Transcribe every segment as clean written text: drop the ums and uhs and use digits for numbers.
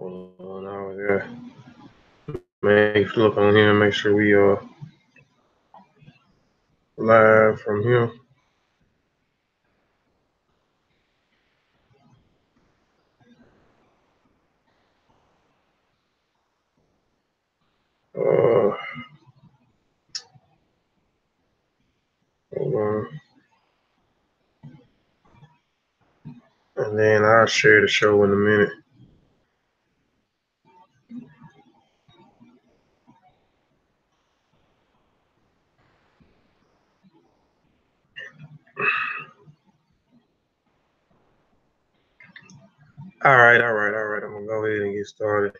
Hold on, I was there. Make look on here and make sure we are live from here. Hold on. And then I'll share the show in a minute. All right. I'm gonna go ahead and get started.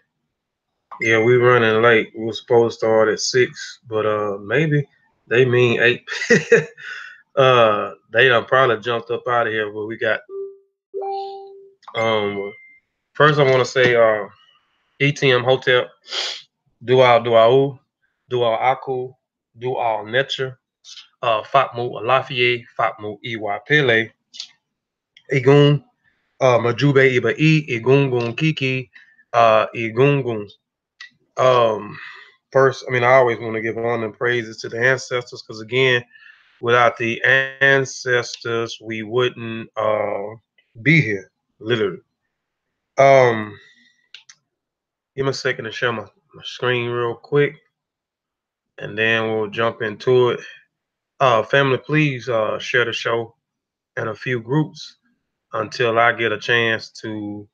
Yeah, we running late. We were supposed to start at 6, but maybe they mean 8. They done probably jumped up out of here, but we got first I wanna say ETM Hotel, Dual Aku, Dual Nature, Fatmu Alafie, Fatmu Iwa Pele, Igun, Majube Iba Igungun Kiki, Igungun. First, I always want to give honor and praises to the ancestors, because again, without the ancestors, we wouldn't be here, literally. Give me a second to share my screen real quick, and then we'll jump into it. Family, please share the show in a few groups until I get a chance to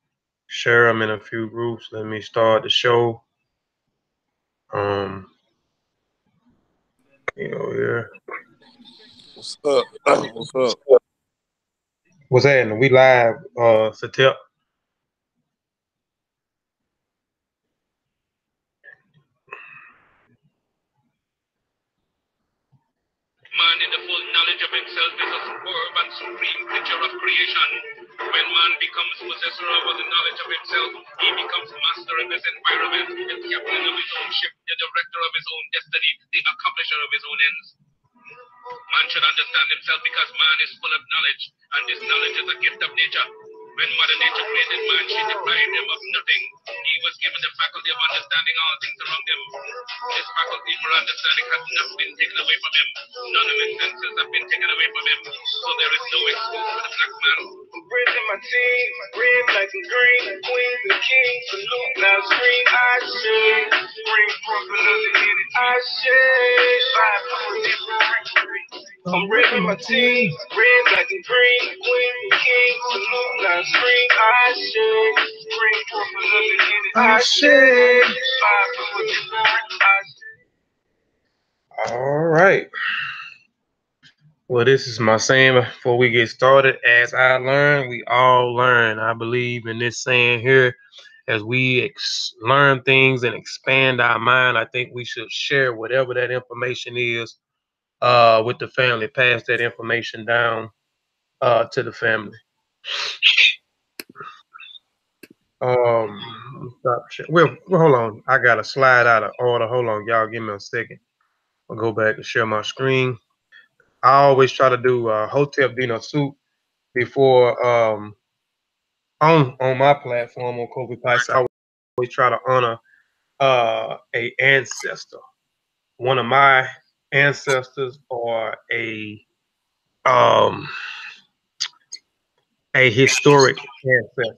share them in a few groups. Let me start the show. Here. What's up? What's up? What's happening? We live, Satep. Man in the full knowledge of himself is a superb and supreme picture of creation. When man becomes possessor of the knowledge of himself, he becomes master of his environment, the captain of his own ship, the director of his own destiny, the accomplisher of his own ends. Man should understand himself because man is full of knowledge, and this knowledge is a gift of nature. When Mother Nature created man, she deprived him of nothing. He was given the faculty of understanding all things around him. This faculty for understanding has not been taken away from him. None of his senses have been taken away from him. So there is no excuse for the black man. I'm bridging my team, red, black, and green, queens and kings, salute, now scream, I should bring from another hit, I should vibe from a different ring. I'm ripping my team, red, black, and green, queens and kings, salute, now scream, I should bring from another hit, I should vibe from a different ring. All right. Well, this is my saying before we get started. As I learn, we all learn. I believe in this saying here. As we learn things and expand our mind, I think we should share whatever that information is with the family. Pass that information down to the family. Stop. Well, hold on. I got to slide out of order. Hold on, y'all. Give me a second. I'll go back and share my screen. I always try to do Hotel Dino Soup before on my platform on Kobe Pikes. I always try to honor a ancestor, one of my ancestors, or a historic ancestor.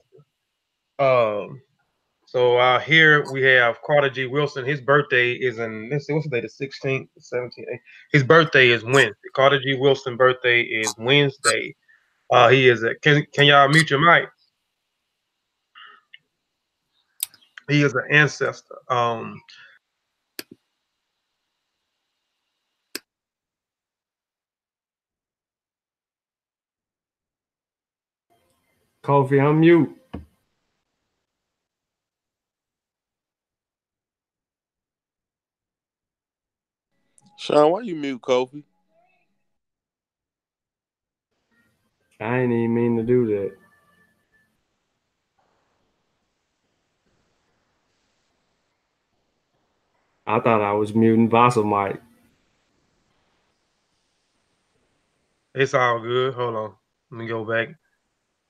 So here we have Carter G. Wilson. His birthday is in, let's see, what's the day? The 16th, 17th. His birthday is Wednesday. Carter G. Wilson's birthday is Wednesday. He is a, can y'all mute your mic? He is an ancestor. Kofi, I'm mute. Sean, why you mute Kofi? I ain't even mean to do that. I thought I was muting Vyasa mic. It's all good. Hold on. Let me go back,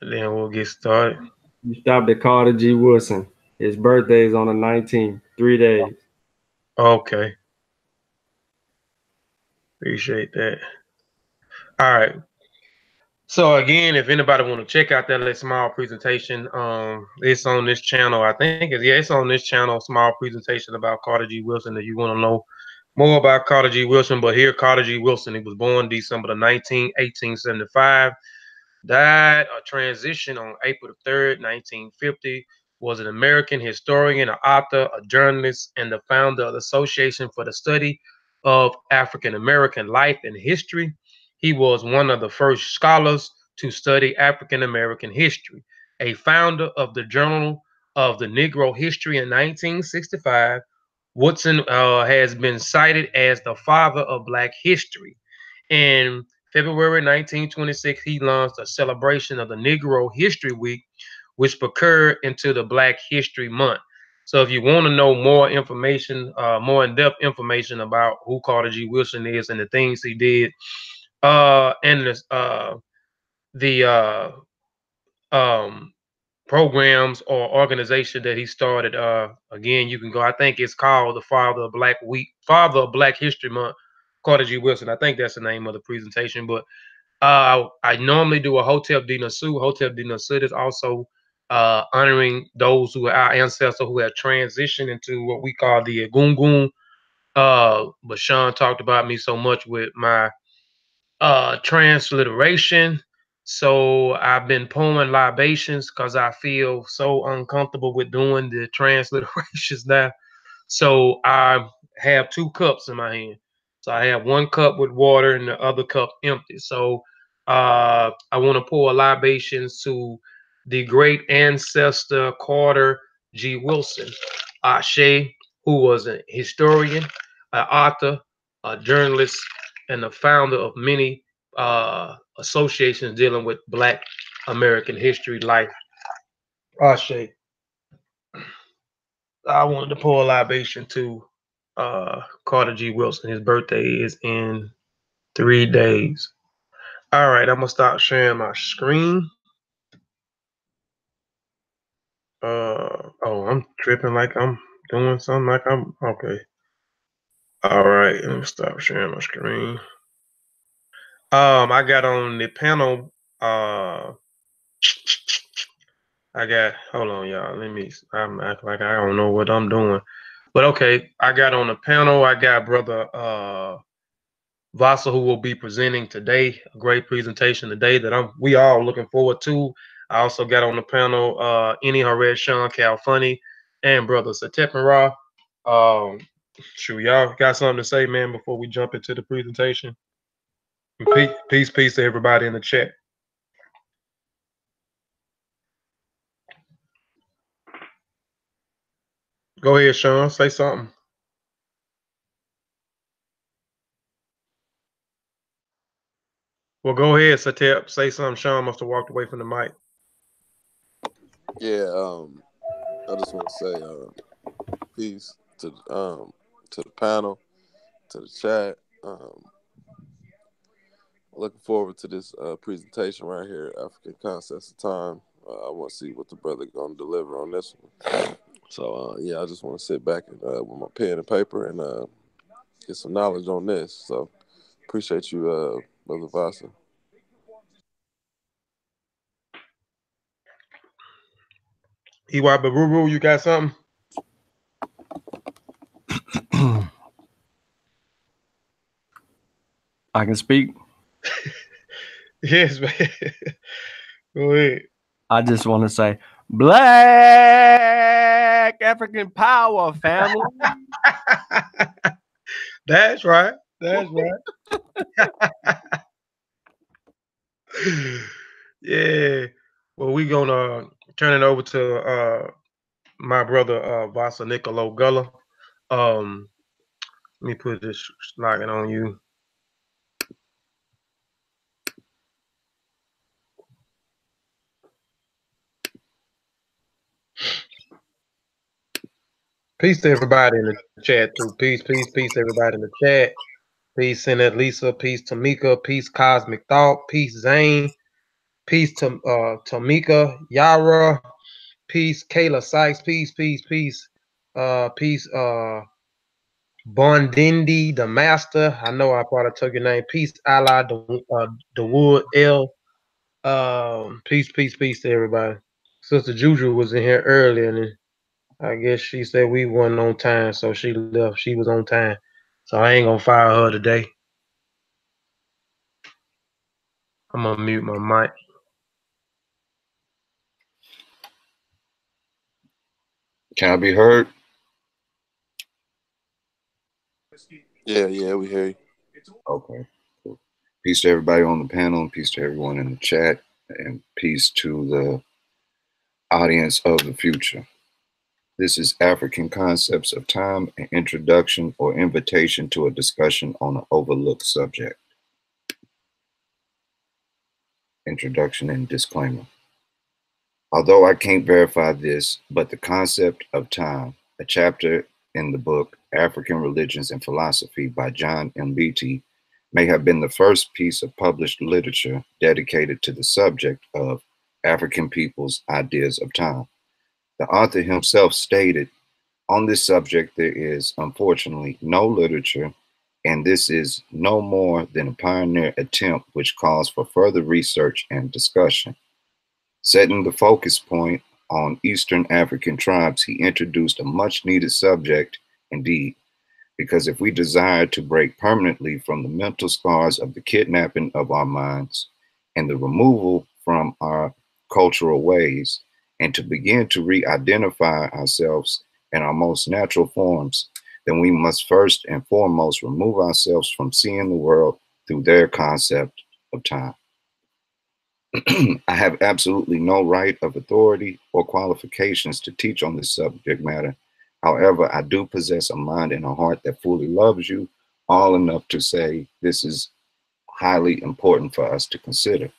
and then we'll get started. You stopped at Carter G. Wilson. His birthday is on the 19th. 3 days. Okay. Appreciate that. All right. So again, if anybody want to check out that little small presentation, it's on this channel. I think it's on this channel. Small presentation about Carter G. Wilson. If you want to know more about Carter G. Wilson, but here Carter G. Wilson, he was born December the 19th, 1875. Died or transitioned on April the 3rd, 1950. Was an American historian, an author, a journalist, and the founder of the Association for the Study of African American Life and History. He was one of the first scholars to study African American history, a founder of the Journal of the Negro History in 1965. Woodson has been cited as the father of Black history. In February 1926, he launched a celebration of the Negro History Week, which occurred into the Black History Month. So if you want to know more information, more in-depth information about who Carter G. Wilson is and the things he did, and the programs or organization that he started, again, you can go. I think it's called the Father of Black History Month, Carter G. Wilson. I think that's the name of the presentation, but I normally do a Hotep D Nasu. Hotep D Nasu is also honoring those who are our ancestors who have transitioned into what we call the Egungun. But Sean talked about me so much with my transliteration. So I've been pouring libations because I feel so uncomfortable with doing the transliterations now. So I have two cups in my hand. So I have one cup with water and the other cup empty. So I want to pour libations to the great ancestor Carter G. Wilson, Ashe, who was a historian, an author, a journalist, and the founder of many associations dealing with Black American history, life. Ashe. I wanted to pour a libation to Carter G. Wilson. His birthday is in 3 days. All right, I'm gonna start sharing my screen. Oh, I'm tripping like I'm doing something like I'm okay. All right, let me stop sharing my screen. I got on the panel. Hold on, y'all. I'm acting like I don't know what I'm doing. But okay, I got on the panel. I got brother Vyasa, who will be presenting today. A great presentation today that we all looking forward to. I also got on the panel Any Hared Sean Calfunny and brother Satepara. Shoot, y'all got something to say, man, before we jump into the presentation? And peace to everybody in the chat. Go ahead, Sean. Say something. Well, go ahead, Satep. Say something. Sean must have walked away from the mic. Yeah, I just want to say peace to the panel, to the chat. Looking forward to this presentation right here, African Concepts of Time. I want to see what the brother gonna deliver on this one. So yeah, I just want to sit back and with my pen and paper and get some knowledge on this. So appreciate you, Brother Vyasa. EY Baruru, you got something? I can speak. Yes, man. Go ahead. I just want to say, Black African Power, family. That's right. That's right. Yeah. Well, we gonna turn it over to my brother Vyasa Niccolo Gullah. Let me put this slogan on you. Peace to everybody in the chat too. Peace to everybody in the chat. Peace, Senate Lisa. Peace, Tamika. Peace, Cosmic Thought. Peace, Zane. Peace to Tamika, Yara. Peace, Kayla Sykes. Peace, peace, peace. Peace. Bondindi, the master. I know I probably took your name. Peace, Allah, the Wood L. Peace, peace, peace to everybody. Sister Juju was in here earlier, and I guess she said we wasn't on time, so she left. She was on time, so I ain't gonna fire her today. I'm gonna mute my mic. Can I be heard? Yeah, we hear you. Okay. Cool. Peace to everybody on the panel, and peace to everyone in the chat, and peace to the audience of the future. This is African Concepts of Time, an introduction or invitation to a discussion on an overlooked subject. Introduction and disclaimer. Although I can't verify this, but the concept of time, a chapter in the book African Religions and Philosophy by John M. Beatty, may have been the first piece of published literature dedicated to the subject of African people's ideas of time. The author himself stated, on this subject there is unfortunately no literature, and this is no more than a pioneer attempt which calls for further research and discussion. Setting the focus point on Eastern African tribes, he introduced a much needed subject indeed, because if we desire to break permanently from the mental scars of the kidnapping of our minds and the removal from our cultural ways, and to begin to re-identify ourselves in our most natural forms, then we must first and foremost remove ourselves from seeing the world through their concept of time. I have absolutely no right of authority or qualifications to teach on this subject matter. However, I do possess a mind and a heart that fully loves you all enough to say this is highly important for us to consider.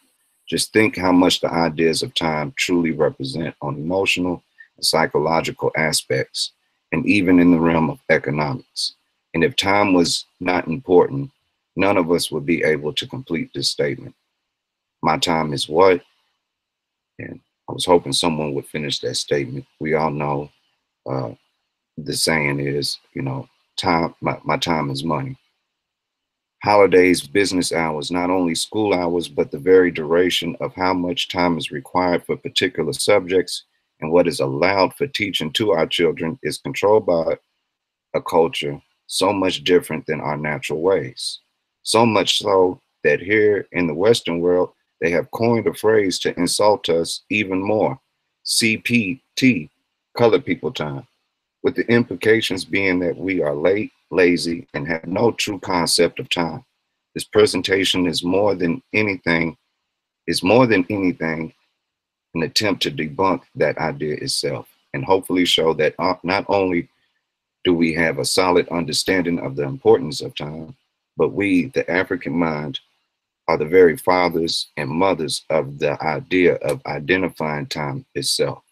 Just think how much the ideas of time truly represent on emotional and psychological aspects, and even in the realm of economics. And if time was not important, none of us would be able to complete this statement. My time is what? And I was hoping someone would finish that statement. We all know the saying is, time, my time is money. Holidays, business hours, not only school hours, but the very duration of how much time is required for particular subjects and what is allowed for teaching to our children is controlled by a culture so much different than our natural ways. So much so that here in the Western world, they have coined a phrase to insult us even more, CPT, colored people time, with the implications being that we are late, lazy, and have no true concept of time. This presentation is more than anything, an attempt to debunk that idea itself, and hopefully show that not only do we have a solid understanding of the importance of time, but we, the African mind, are the very fathers and mothers of the idea of identifying time itself.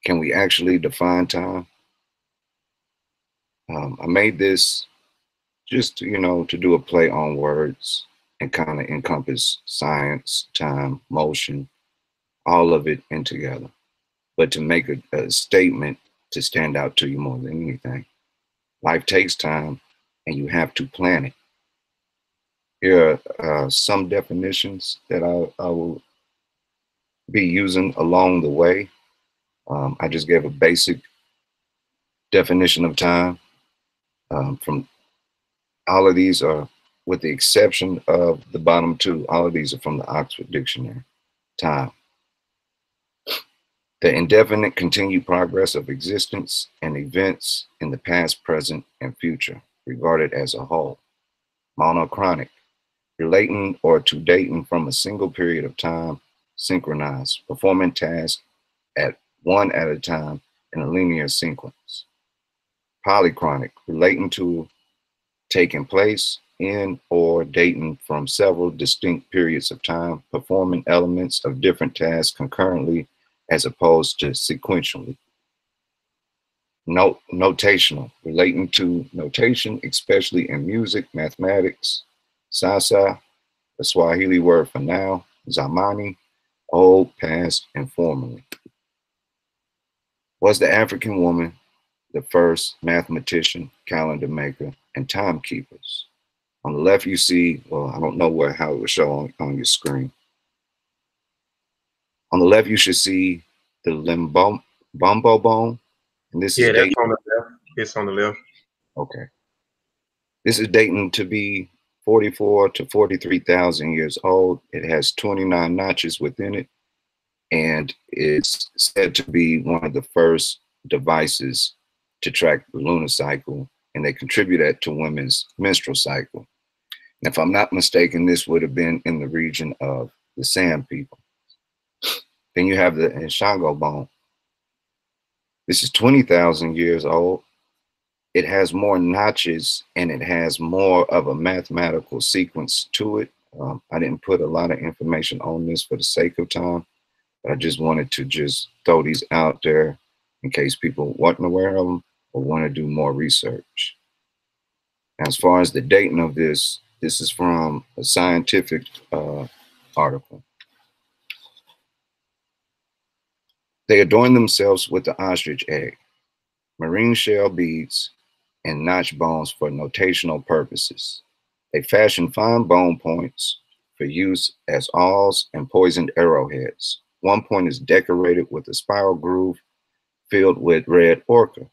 Can we actually define time? I made this just, to do a play on words and kind of encompass science, time, motion, all of it in together. But to make a statement to stand out to you more than anything. Life takes time and you have to plan it. Here are some definitions that I will be using along the way. I just gave a basic definition of time. From all of these are, with the exception of the bottom two, all of these are from the Oxford Dictionary. Time. The indefinite continued progress of existence and events in the past, present, and future, regarded as a whole. Monochronic. Relating or to dating from a single period of time, synchronized, performing tasks at one at a time in a linear sequence. Polychronic, relating to taking place in or dating from several distinct periods of time, performing elements of different tasks concurrently as opposed to sequentially. Notational, relating to notation, especially in music, mathematics, sasa, the Swahili word for now, zamani, old, past, and formerly. Was the African woman the first mathematician, calendar maker, and timekeepers? On the left, you see, well, I don't know how it will show on your screen. On the left, you should see the Limbombo bone. And this is Yeah, that's dating. on the left. It's on the left. Okay. This is dating to be 44 to 43,000 years old. It has 29 notches within it, and it's said to be one of the first devices to track the lunar cycle, and they contribute that to women's menstrual cycle. And if I'm not mistaken, this would have been in the region of the Sand people. Then you have the Nshango bone. This is 20,000 years old. It has more notches and it has more of a mathematical sequence to it. I didn't put a lot of information on this for the sake of time, but I just wanted to just throw these out there in case people weren't aware of them or want to do more research. As far as the dating of this is from a scientific article. They adorn themselves with the ostrich egg, marine shell beads, and notch bones for notational purposes. They fashion fine bone points for use as awls and poisoned arrowheads. One point is decorated with a spiral groove filled with red ochre,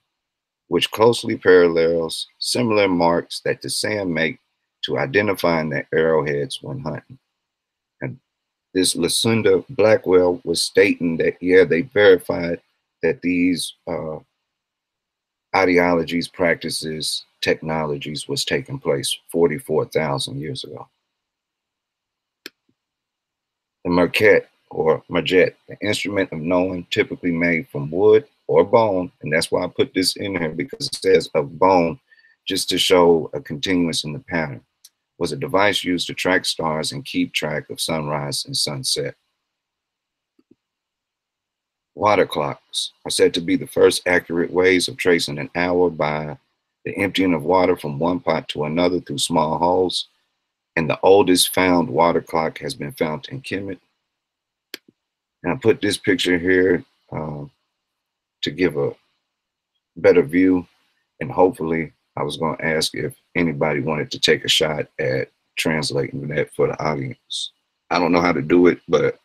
which closely parallels similar marks that the Sand make to identifying their arrowheads when hunting. And this Lasunda Blackwell was stating that, yeah, they verified that these ideologies, practices, technologies was taking place 44,000 years ago. The Merket or Marjet, the instrument of knowing typically made from wood or bone, and that's why I put this in here because it says of bone, just to show a continuance in the pattern, was a device used to track stars and keep track of sunrise and sunset. Water clocks are said to be the first accurate ways of tracing an hour by the emptying of water from one pot to another through small holes. And the oldest found water clock has been found in Kemet. And I put this picture here to give a better view. And hopefully, I was going to ask if anybody wanted to take a shot at translating that for the audience. I don't know how to do it, but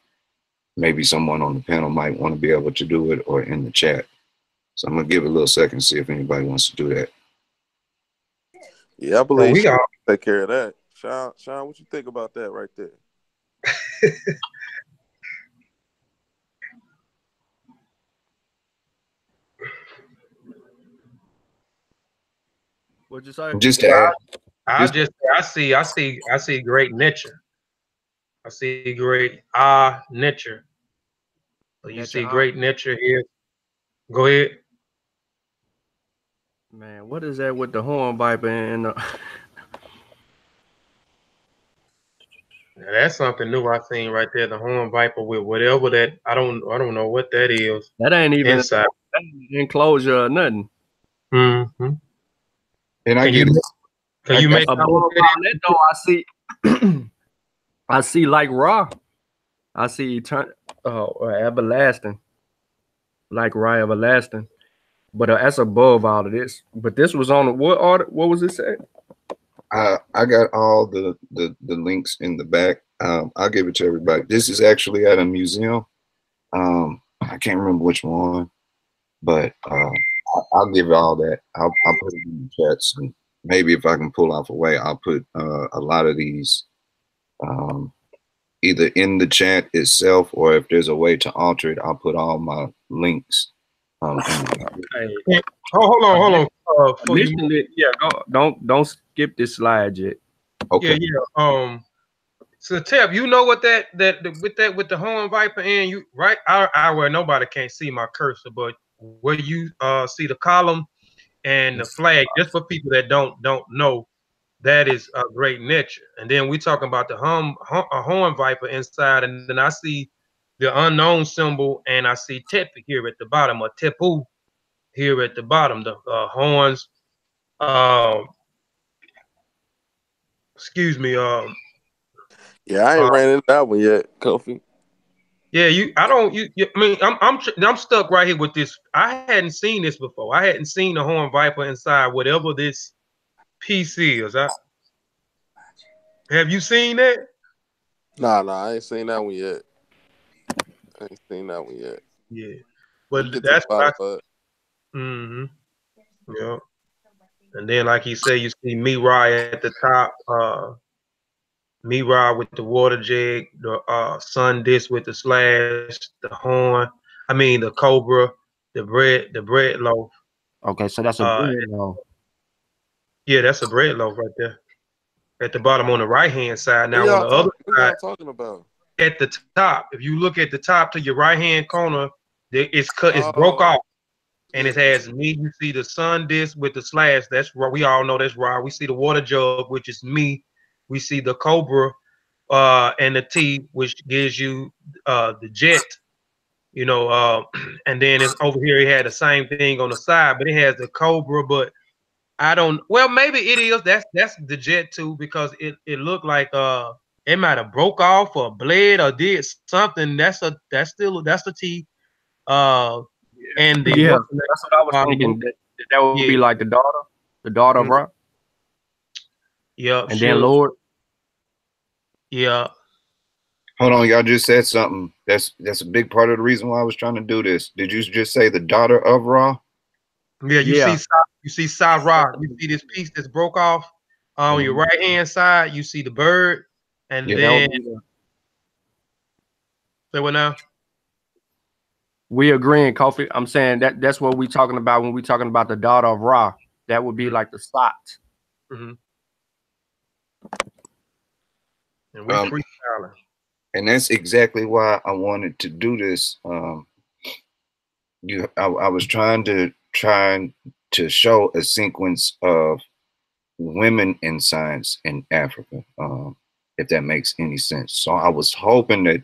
maybe someone on the panel might want to be able to do it or in the chat. So I'm going to give it a little second, see if anybody wants to do that. Yeah, I believe we all take care of that. Sean, what you think about that right there? What'd you say? Just to add, I see great nature. I see great nature. So you see great nature here. Go ahead. Man, what is that with the horn viper and the... Now, that's something new I seen right there. The horn viper with whatever that I don't know what that is. That ain't even inside enclosure or nothing. Mm-hmm. And I get it. Can you make above that though? I see. I see like Ra. I see everlasting, like Ra everlasting. But that's above all of this. But this was on what order? What was it said? I got all the links in the back. I'll give it to everybody. This is actually at a museum. I can't remember which one, but I'll give all that. I'll put it in the chats, and maybe if I can pull off a way, I'll put a lot of these either in the chat itself, or if there's a way to alter it, I'll put all my links. Hold on. Don't skip this slide yet. Okay. Yeah. So Teb, you know what that with the horn viper and you right? I where nobody can't see my cursor, but where you see the column and the flag, just for people that don't know, that is a great nature. And then we talking about the horn viper inside, and then I see the unknown symbol, and I see Tepi here at the bottom, or Tepu here at the bottom. The horns. Excuse me. Yeah, I ain't ran into that one yet, Kofi. Yeah, I mean, I'm stuck right here with this. I hadn't seen this before. I hadn't seen the horn viper inside whatever this piece is. Have you seen that? Nah, I ain't seen that one yet. I ain't seen that one yet. Yeah, We but get to the that's what bottom of it. Mm-hmm. Yeah, and then like he said, you see me Rye at the top. Me Rye with the water jig, the sun disc with the slash, the horn. I mean the cobra, the bread loaf. Okay, so that's a Uh, bread loaf. yeah, that's a bread loaf right there at the bottom on the right hand side. Now on the other What side, y'all talking about? at the top, if you look at the top to your right hand corner, it's cut, it's broke Oh, off, and yeah, it has me. You see the sun disc with the slash. That's right. We all know that's right. We see the water jug, which is me. We see the cobra, and the T, which gives you the jet. You know, and then it's over here. It had the same thing on the side, but it has the cobra, but I don't. Well, maybe it is. That's the jet too, because it looked like it might have broke off or bled or did something. That's the T. Uh, and the Yeah, what's the that's what I was name? thinking. That would Yeah, be like the daughter of mm, Ra, yeah, and then sure, Lord. yeah, Hold on, y'all just said something. That's a big part of the reason why I was trying to do this. Did you just say the daughter of Ra? yeah. Yeah, You see Rock. You see this piece that's broke off on your Mhm. right hand side. You see the bird, and Yeah. that then would be the. say what now? We agreeing, Kofi. I'm saying that's what we talking about when we talking about the daughter of Ra. That would be like the spot. Mm-hmm. And we Um, freestyling. and that's exactly why I wanted to do this. I was trying to show a sequence of women in science in Africa, if that makes any sense. So I was hoping that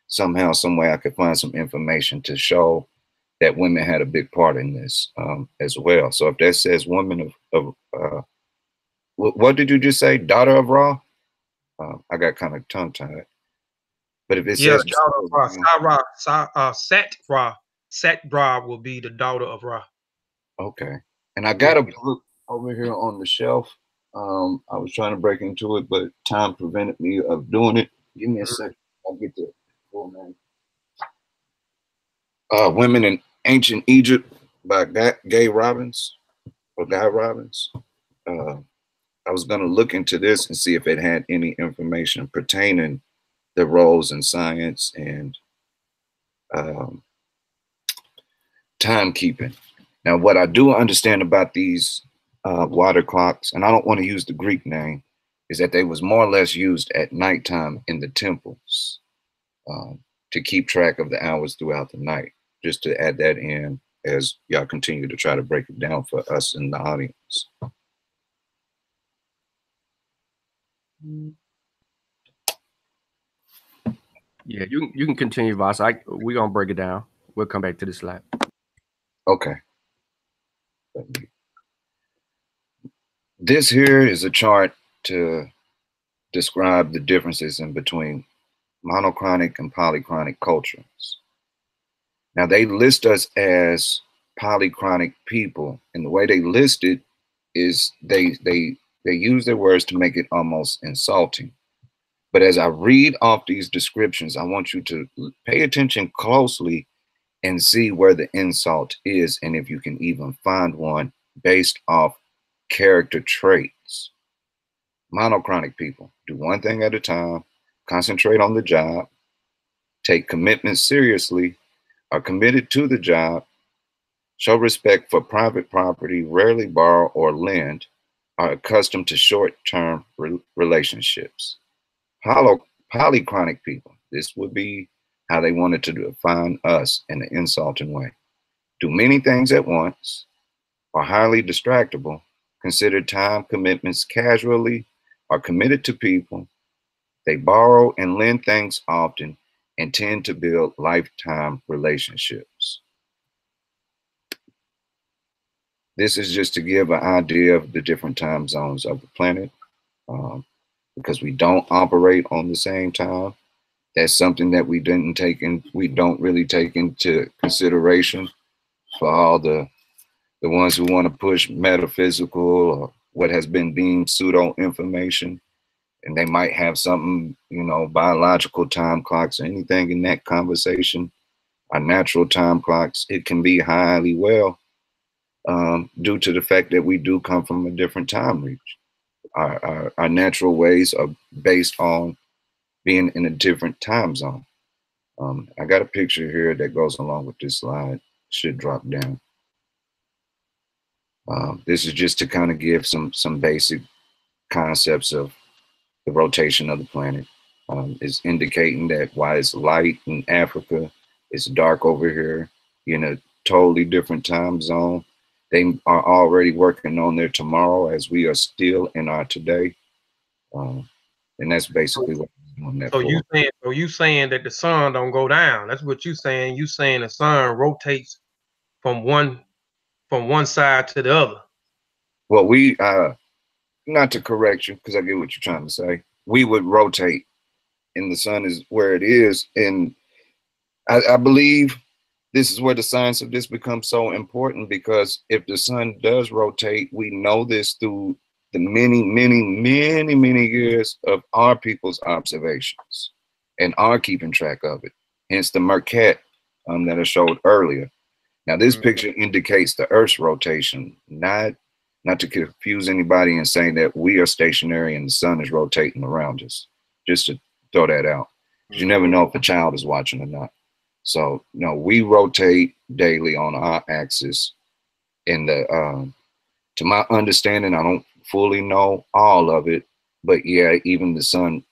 somehow, some way, I could find some information to show that women had a big part in this as well. So if that says woman of what did you just say? Daughter of Ra? I got kind of tongue tied. But if it Yeah, says the daughter of Ra, Sat Ra, Sat Ra will be the daughter of Ra. okay, and I Yeah. got a book over here on the shelf. I was trying to break into it, but time prevented me of doing it. Give me a second. I'll get the full name. Women in Ancient Egypt by Guy Robbins or Guy Robbins. I was going to look into this and see if it had any information pertaining the roles in science and um, timekeeping. Now, what I do understand about these water clocks, and I don't want to use the Greek name, is that they was more or less used at nighttime in the temples to keep track of the hours throughout the night. Just to add that in as y'all continue to try to break it down for us in the audience. Yeah, you can continue, Voss. We're gonna break it down. We'll come back to this slide. Okay. This here is a chart to describe the differences in between monochronic and polychronic cultures. Now they list us as polychronic people, and the way they list it is they use their words to make it almost insulting. But as I read off these descriptions, I want you to pay attention closely and see where the insult is, and if you can even find one based off character traits. Monochronic people do one thing at a time, concentrate on the job, take commitment seriously, are committed to the job, show respect for private property, rarely borrow or lend, are accustomed to short-term relationships. Polychronic people, this would be how they wanted to define us in an insulting way. Do many things at once, are highly distractible, consider time commitments casually, are committed to people, they borrow and lend things often, and tend to build lifetime relationships. This is just to give an idea of the different time zones of the planet, because we don't operate on the same time. That's something that we don't really take into consideration for all the ones who want to push metaphysical or what has been deemed pseudo information. And they might have something, you know, biological time clocks or anything in that conversation. Our natural time clocks, it can be highly well due to the fact that we do come from a different time reach. Our natural ways are based on being in a different time zone. I got a picture here that goes along with this slide. Should drop down. This is just to kind of give some basic concepts of the rotation of the planet. It's indicating that while it's light in Africa, it's dark over here. You're in a totally different time zone. They are already working on their tomorrow as we are still in our today. And that's basically what I'm doing that for. So you saying that the sun don't go down? That's what you saying. You saying the sun rotates from one side to the other. Well, we not to correct you because I get what you're trying to say. We would rotate, and the sun is where it is, and I believe this is where the science of this becomes so important, because if the sun does rotate, we know this through the many years of our people's observations and our keeping track of it. Hence the Mercat that I showed earlier. Now this picture indicates the Earth's rotation, not to confuse anybody and saying that we are stationary and the sun is rotating around us. Just to throw that out. You never know if a child is watching or not. So, no, we rotate daily on our axis. And to my understanding, I don't fully know all of it, but yeah, even the sun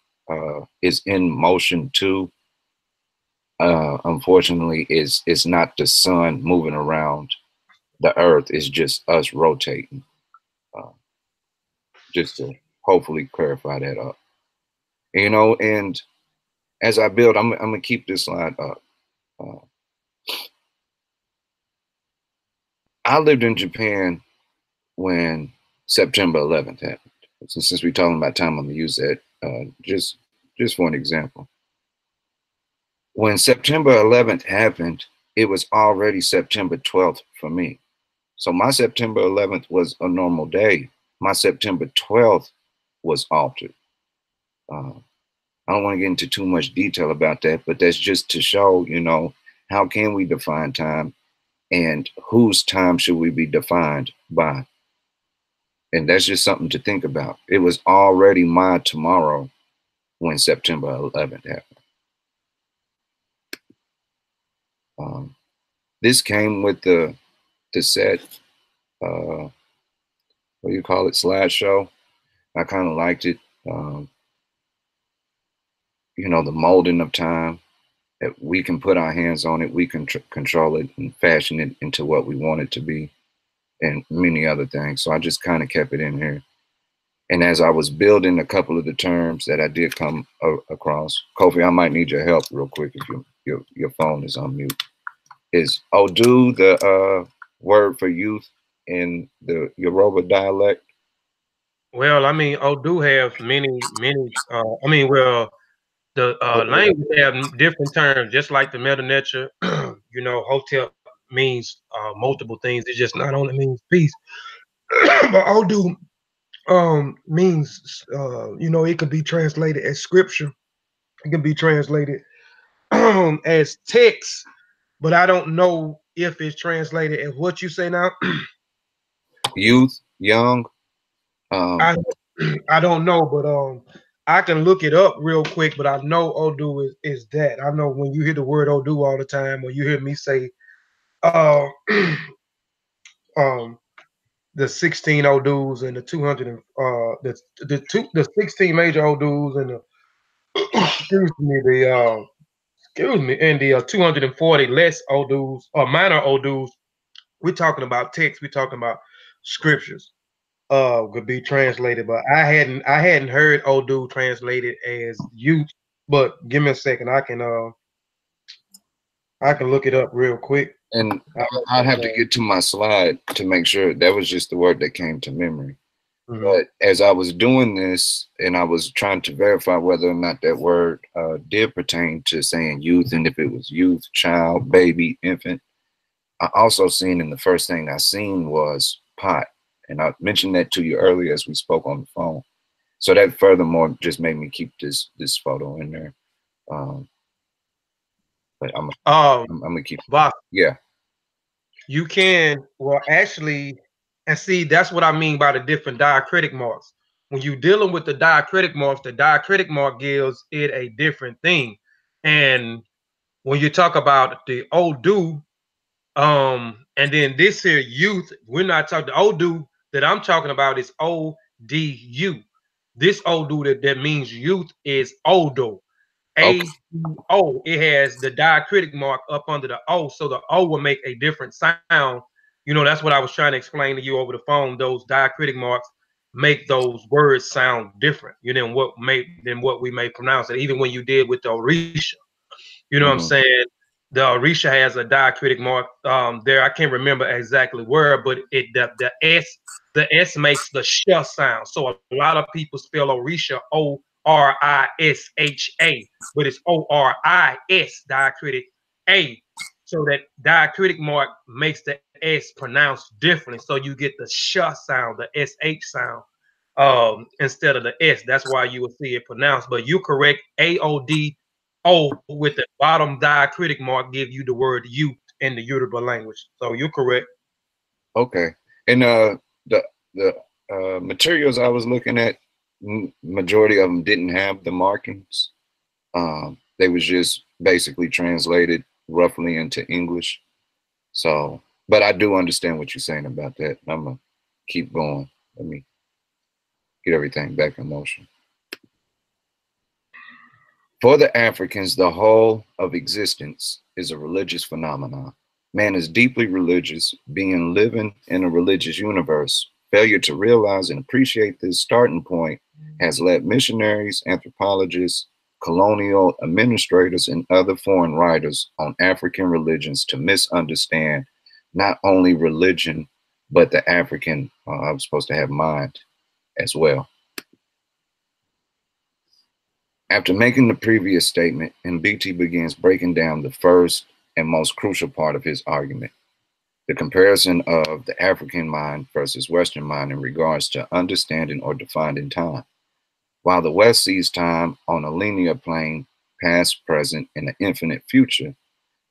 is in motion too. Unfortunately, it's not the sun moving around the earth, it's just us rotating. Just to hopefully clarify that up. You know, and as I build, I'm gonna keep this slide up. I lived in Japan when September 11th happened. Since we're talking about time, I'm gonna use that just for an example. When September 11th happened, it was already September 12th for me. So my September 11th was a normal day. My September 12th was altered. I don't want to get into too much detail about that, but that's just to show, you know, how can we define time and whose time should we be defined by? And that's just something to think about. It was already my tomorrow when September 11th happened. This came with the set, what do you call it, slideshow. I kind of liked it. You know, the molding of time, that we can put our hands on it, we can control it and fashion it into what we want it to be, and many other things. So I just kind of kept it in here. And as I was building a couple of the terms that I did come across, Kofi, I might need your help real quick if your phone is on mute. Is Odu the word for youth in the Yoruba dialect? Well, I mean, Odu have many. I mean, well, the language have different terms, just like the Meta Nature. You know, hotel means multiple things. It just not only means peace, but Odu means you know, it could be translated as scripture. It can be translated as text, but I don't know if it's translated as what you say now. Youth, young. I don't know, but I can look it up real quick. But I know Odu is that. I know when you hear the word Odu all the time, or you hear me say the 16 Odus and the 200 and the 16 major Odus and the and the 240 less Odus or minor Odus. We're talking about text. We're talking about scriptures. Could be translated, but I hadn't heard Odu translated as youth. But give me a second. I can look it up real quick. And I'd have to get to my slide to make sure. That was just the word that came to memory. But as I was doing this and I was trying to verify whether or not that word did pertain to saying youth, and if it was youth, child, baby, infant, I also seen, and the first thing I seen was pot. And I mentioned that to you earlier as we spoke on the phone. So that furthermore just made me keep this photo in there. But I'm gonna keep. Boss, Yeah. you can, well, actually, and see, that's what I mean by the different diacritic marks. When you're dealing with the diacritic marks, the diacritic mark gives it a different thing. And when you talk about the Odu, and then this here youth, we're not talking, the Odu that I'm talking about is ODU. This Odu that means youth is Odo. A-O, it has the diacritic mark up under the O, so the O will make a different sound. You know, that's what I was trying to explain to you over the phone. Those diacritic marks make those words sound different, you know, than what we may pronounce it. Even when you did with the Orisha, you know what I'm saying? The Orisha has a diacritic mark there. I can't remember exactly where, but the S makes the sh sound. So a lot of people spell Orisha Orisha, but it's Oris diacritic A. So that diacritic mark makes the S pronounced differently. So you get the sh sound, the SH sound, instead of the S. That's why you will see it pronounced. But you correct, AODO with the bottom diacritic mark give you the word youth in the Yoruba language. So you're correct. Okay. And the materials I was looking at, majority of them didn't have the markings. They was just basically translated roughly into English. So, but I do understand what you're saying about that. I'm gonna keep going. Let me get everything back in motion. For the Africans, the whole of existence is a religious phenomenon. Man is deeply religious, being living in a religious universe. Failure to realize and appreciate this starting point has led missionaries, anthropologists, colonial administrators, and other foreign writers on African religions to misunderstand not only religion, but the African, I was supposed to have mind as well. After making the previous statement, Mbiti begins breaking down the first and most crucial part of his argument, the comparison of the African mind versus Western mind in regards to understanding or defining time. While the West sees time on a linear plane, past, present, and an infinite future,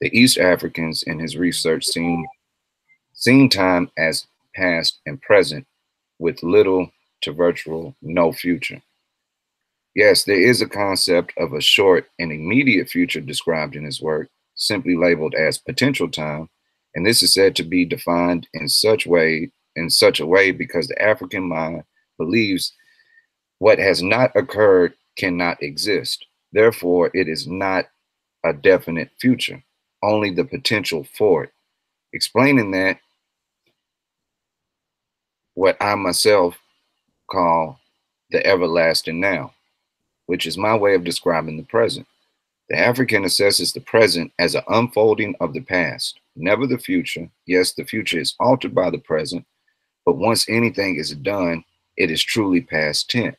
the East Africans in his research seen time as past and present with little to virtual no future. Yes, there is a concept of a short and immediate future described in his work, simply labeled as potential time, and this is said to be defined in such a way because the African mind believes what has not occurred cannot exist. Therefore, it is not a definite future, only the potential for it. Explaining that, what I myself call the everlasting now, which is my way of describing the present. The African assesses the present as an unfolding of the past, never the future. Yes, the future is altered by the present, but once anything is done, it is truly past tense.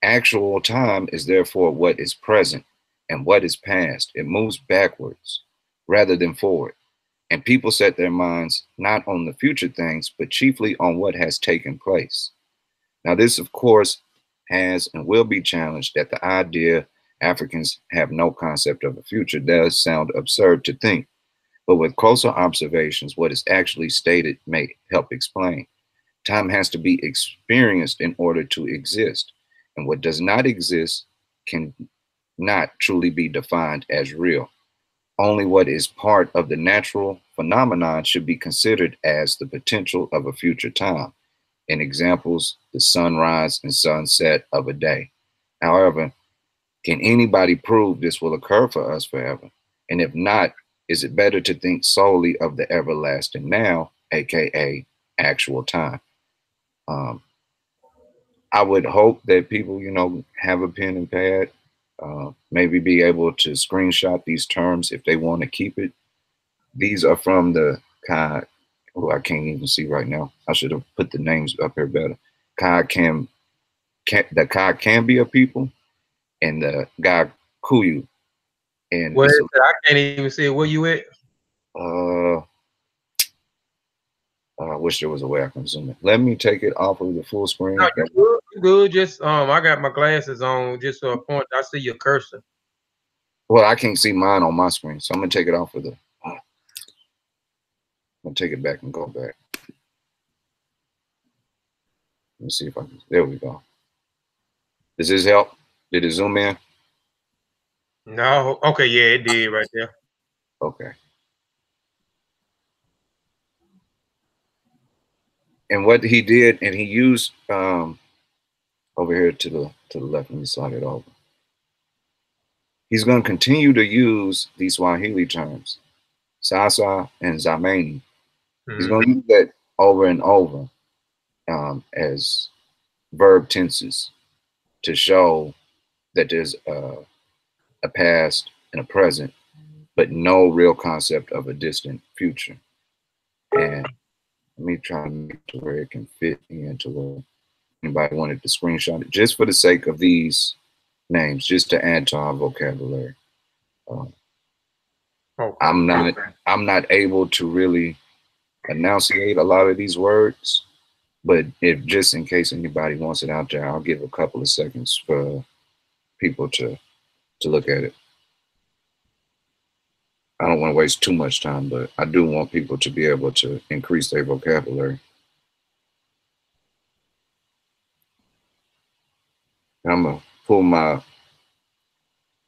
Actual time is therefore what is present, and what is past. It moves backwards rather than forward. And people set their minds not on the future things, but chiefly on what has taken place. Now, this, of course, has and will be challenged, that the idea Africans have no concept of a future does sound absurd to think, but with closer observations, what is actually stated may help explain. Time has to be experienced in order to exist, and what does not exist can not truly be defined as real. Only what is part of the natural phenomenon should be considered as the potential of a future time. In examples, the sunrise and sunset of a day. However, can anybody prove this will occur for us forever? And if not, is it better to think solely of the everlasting now, aka actual time? I would hope that people, have a pen and pad, maybe be able to screenshot these terms if they want to keep it. These are from the kind, I can't even see right now. I should have put the names up here better. the Kambia people, and the Gakuyu. And Well, I can't even see where you at. I wish there was a way I can zoom in. Let me take it off of the full screen. No, you good. You good. Just I got my glasses on just to a point. I see your cursor. Well, I can't see mine on my screen, so I'm gonna take it off of the. I'm gonna take it back and go back. Let me see if I can. There we go. Does this help? Did it zoom in? No. Okay. Yeah, it did right there. Okay. And what he did, and he used over here to the left. Let me slide it over. He's going to continue to use these Swahili terms, sasa and zamani. He's going to use that over and over as verb tenses to show that there's a past and a present, but no real concept of a distant future. And let me try to make it to where it can fit into what anybody wanted to screenshot it, just for the sake of these names, just to add to our vocabulary. I'm not able to really enunciate a lot of these words, but if just in case anybody wants it out there, I'll give a couple of seconds for people to look at it. I don't want to waste too much time, but I do want people to be able to increase their vocabulary. I'm gonna pull my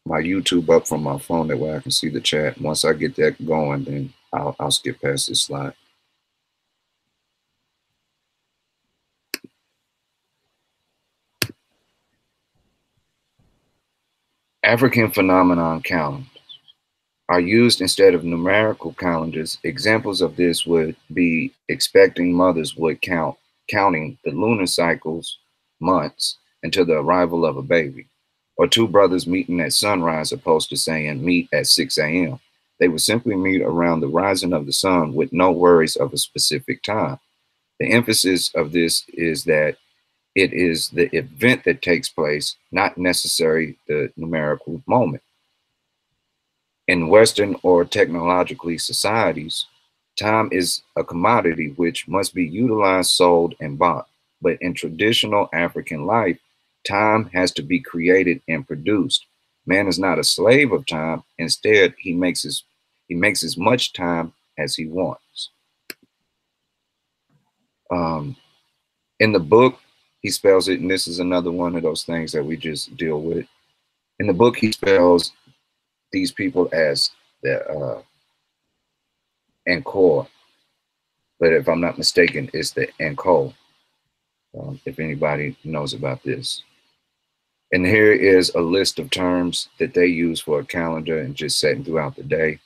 YouTube up from my phone, that way I can see the chat. Once I get that going, then I'll skip past this slide. African phenomenon calendars are used instead of numerical calendars. Examples of this would be expecting mothers would counting the lunar cycles, months, until the arrival of a baby, or two brothers meeting at sunrise opposed to saying meet at 6 a.m. They would simply meet around the rising of the sun with no worries of a specific time. The emphasis of this is that it is the event that takes place, not necessarily the numerical moment. In Western or technologically societies, time is a commodity which must be utilized, sold, and bought. But in traditional African life, time has to be created and produced. Man is not a slave of time. Instead, he makes as much time as he wants. In the book, he spells it, and this is another one of those things that we just deal with. In the book, he spells these people as the Encore, but if I'm not mistaken, it's the Encore, if anybody knows about this. And here is a list of terms that they use for a calendar and just setting throughout the day.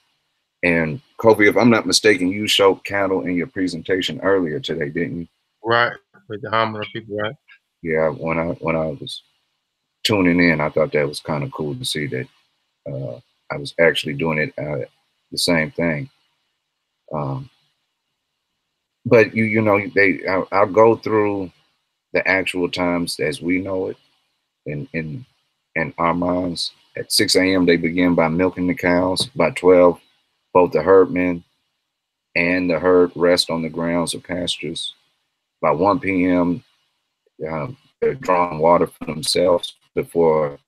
And Kobe, if I'm not mistaken, you showed cattle in your presentation earlier today, didn't you? Right, with the Hammer people, right? Yeah, when I was tuning in, I thought that was kind of cool to see that I was actually doing it the same thing. But you know, I'll go through the actual times as we know it in our minds. At 6 a.m. they begin by milking the cows. By 12, both the herdmen and the herd rest on the grounds or pastures. By 1 p.m. They're drawing water for themselves before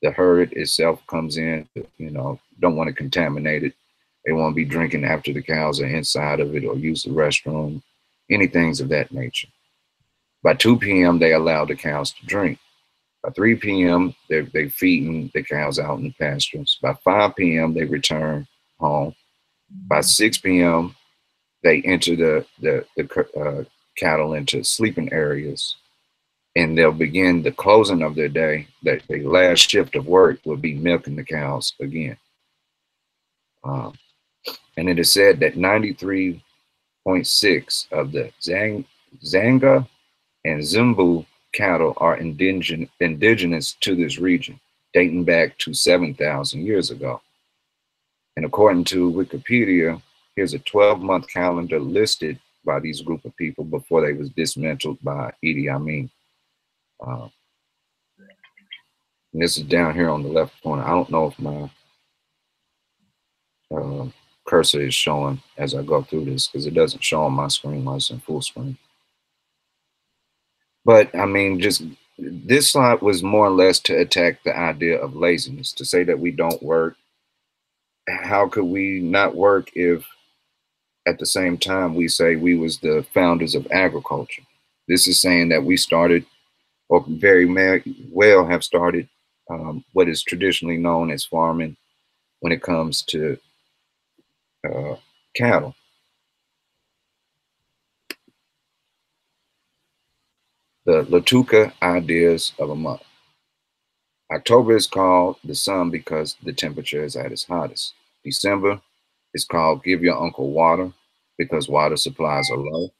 the herd itself comes in. You know, don't want to contaminate it. They won't be drinking after the cows are inside of it or use the restroom, any things of that nature. By 2 p.m., they allow the cows to drink. By 3 p.m., they're feeding the cows out in the pastures. By 5 p.m., they return home. By 6 p.m., they enter the cattle into sleeping areas, and they'll begin the closing of their day. That the last shift of work will be milking the cows again. And it is said that 93.6 of the Zanga and Zimbu cattle are indigenous to this region, dating back to 7,000 years ago. And according to Wikipedia, here's a 12-month calendar listed by these group of people before they was dismantled by Idi Amin. And this is down here on the left corner. I don't know if my cursor is showing as I go through this, because it doesn't show on my screen while it's in full screen. But I mean, just this slide was more or less to attack the idea of laziness, to say that we don't work. How could we not work if at the same time we say we was the founders of agriculture? This is saying that we started, or very well have started, what is traditionally known as farming when it comes to cattle. The Latuka ideas of a month. October is called the sun because the temperature is at its hottest. December is called give your uncle water because water supplies are low.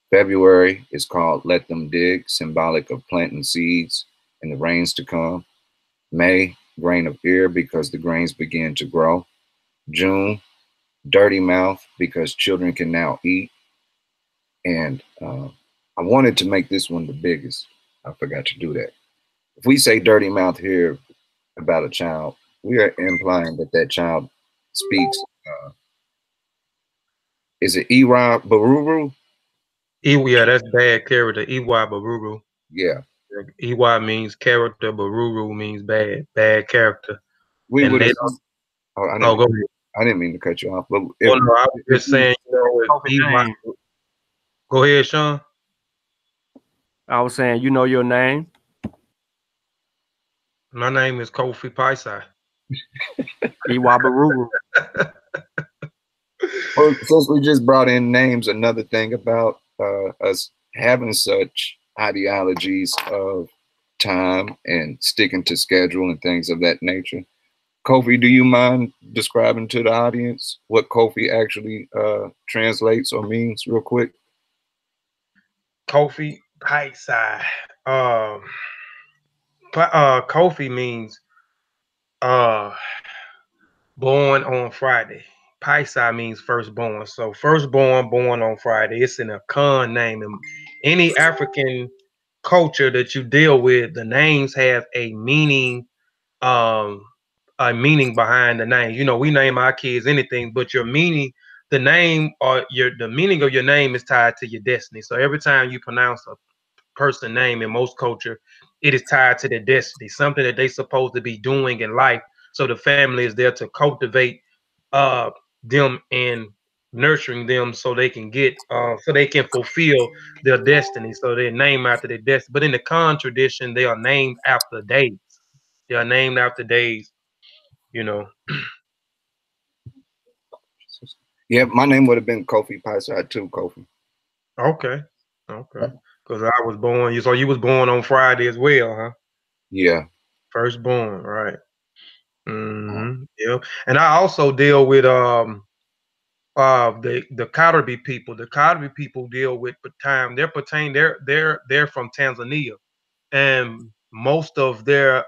February is called let them dig, symbolic of planting seeds and the rains to come. May, grain of ear because the grains begin to grow. June, dirty mouth because children can now eat. And I wanted to make this one the biggest. I forgot to do that. If we say dirty mouth here about a child, we are implying that that child speaks. Is it Ira Baruru? Yeah, that's bad character. Iwa Baruru. Yeah. Iwa means character, Baruru means bad character. We And would they assume. don't. Oh, go ahead. I didn't mean to cut you off, but Oh no, I was just saying, you know, if Iwa. Go ahead, Sean. I was saying, you know your name? My name is Kofi Paisai. Iwabaruru. Well, since we just brought in names, another thing about us having such ideologies of time and sticking to schedule and things of that nature. Kofi, do you mind describing to the audience what Kofi actually translates or means real quick? Kofi Paisai. Kofi means born on Friday. Paisai means firstborn. So firstborn, born on Friday. It's an Akan name. And any African culture that you deal with, the names have a meaning behind the name. You know, we name our kids anything, but your meaning, the name or the meaning of your name is tied to your destiny. So every time you pronounce a person name in most culture, it is tied to their destiny, something that they're supposed to be doing in life. So the family is there to cultivate them and nurturing them so they can get so they can fulfill their destiny. So they're named after their destiny. But in the Khan tradition, they are named after days. They are named after days, you know. Yeah, my name would have been Kofi Paisai too, Kofi. Okay. Because I was born, so you was born on Friday as well, huh? Yeah. Firstborn, right. Yeah. And I also deal with the Karibi people. The Karibi people deal with time. They're from Tanzania, and most of their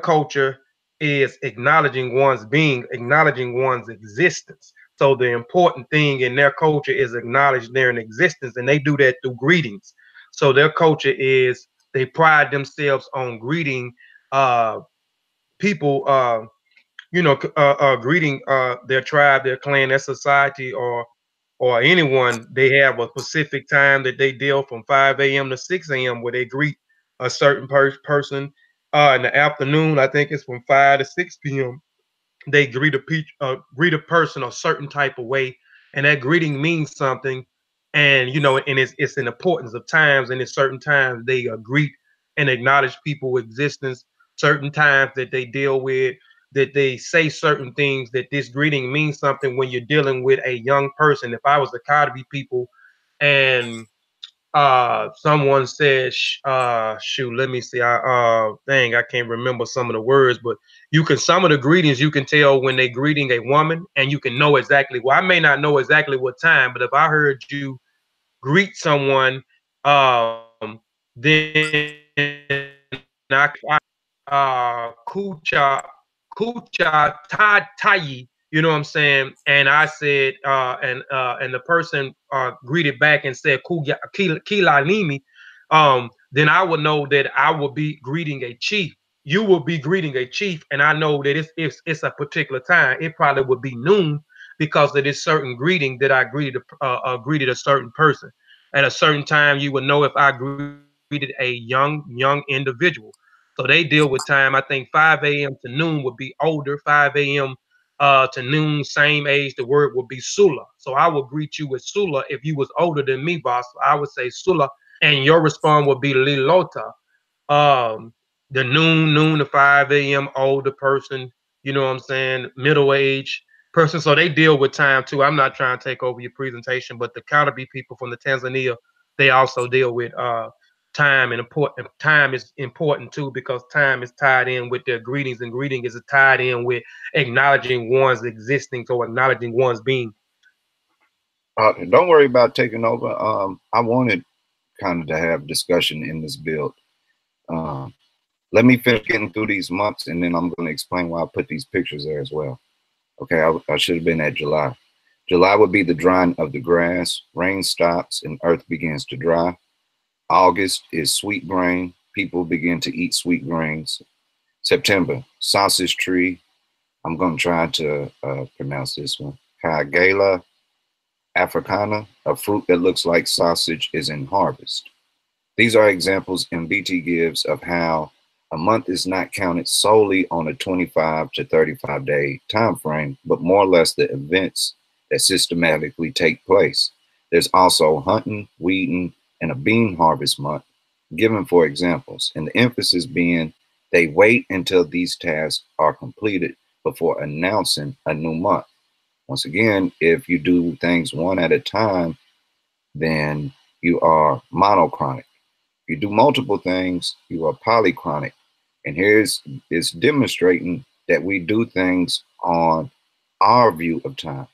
culture is acknowledging one's being, acknowledging one's existence. So the important thing in their culture is acknowledge their existence, and they do that through greetings. So their culture is they pride themselves on greeting people, greeting their tribe, their clan, their society, or anyone. They have a specific time that they deal from 5 a.m. to 6 a.m. where they greet a certain person. In the afternoon, I think it's from 5 to 6 p.m. They greet a person a certain type of way, and that greeting means something. And and it's an importance of times, and at certain times they greet and acknowledge people's existence. Certain times that they deal with, that they say certain things, that this greeting means something when you're dealing with a young person. If I was the Cosby people, and someone said shoot, let me see, I can't remember some of the words, but some of the greetings you can tell when they greeting a woman, and you can know exactly, well, I may not know exactly what time, but if I heard you greet someone, then I kucha tai You know what I'm saying? And I said, and the person greeted back and said, Kila Nimi, then I would know that I will be greeting a chief. You will be greeting a chief, and I know that it's a particular time. It probably would be noon because of this certain greeting that I greeted a certain person. At a certain time, you would know if I greeted a young individual. So they deal with time. I think 5 a.m. to noon would be older. 5 a.m. To noon, same age. The word would be Sula. So I would greet you with Sula. If you was older than me, boss, I would say Sula, and your response would be Lilota. um the noon to 5 a.m. older person, you know what I'm saying, middle age person. So they deal with time too. I'm not trying to take over your presentation, but the Counterby people from the Tanzania, they also deal with time, and important time is important too, because time is tied in with their greetings, and greeting is tied in with acknowledging one's existence or acknowledging one's being. Don't worry about taking over. I wanted kind of to have discussion in this build. Let me finish getting through these months, and then I'm going to explain why I put these pictures there as well. Okay, I should have been at July. July would be the drying of the grass. Rain stops and earth begins to dry. August is sweet grain. People begin to eat sweet grains. September, sausage tree. I'm going to try to pronounce this one. Kagela africana, a fruit that looks like sausage, is in harvest. These are examples MBT gives of how a month is not counted solely on a 25 to 35 day time frame, but more or less the events that systematically take place. There's also hunting, weeding, and a bean harvest month given for examples, and the emphasis being they wait until these tasks are completed before announcing a new month. Once again, if you do things one at a time, then you are monochronic. If you do multiple things, you are polychronic. And it's demonstrating that we do things on our view of time.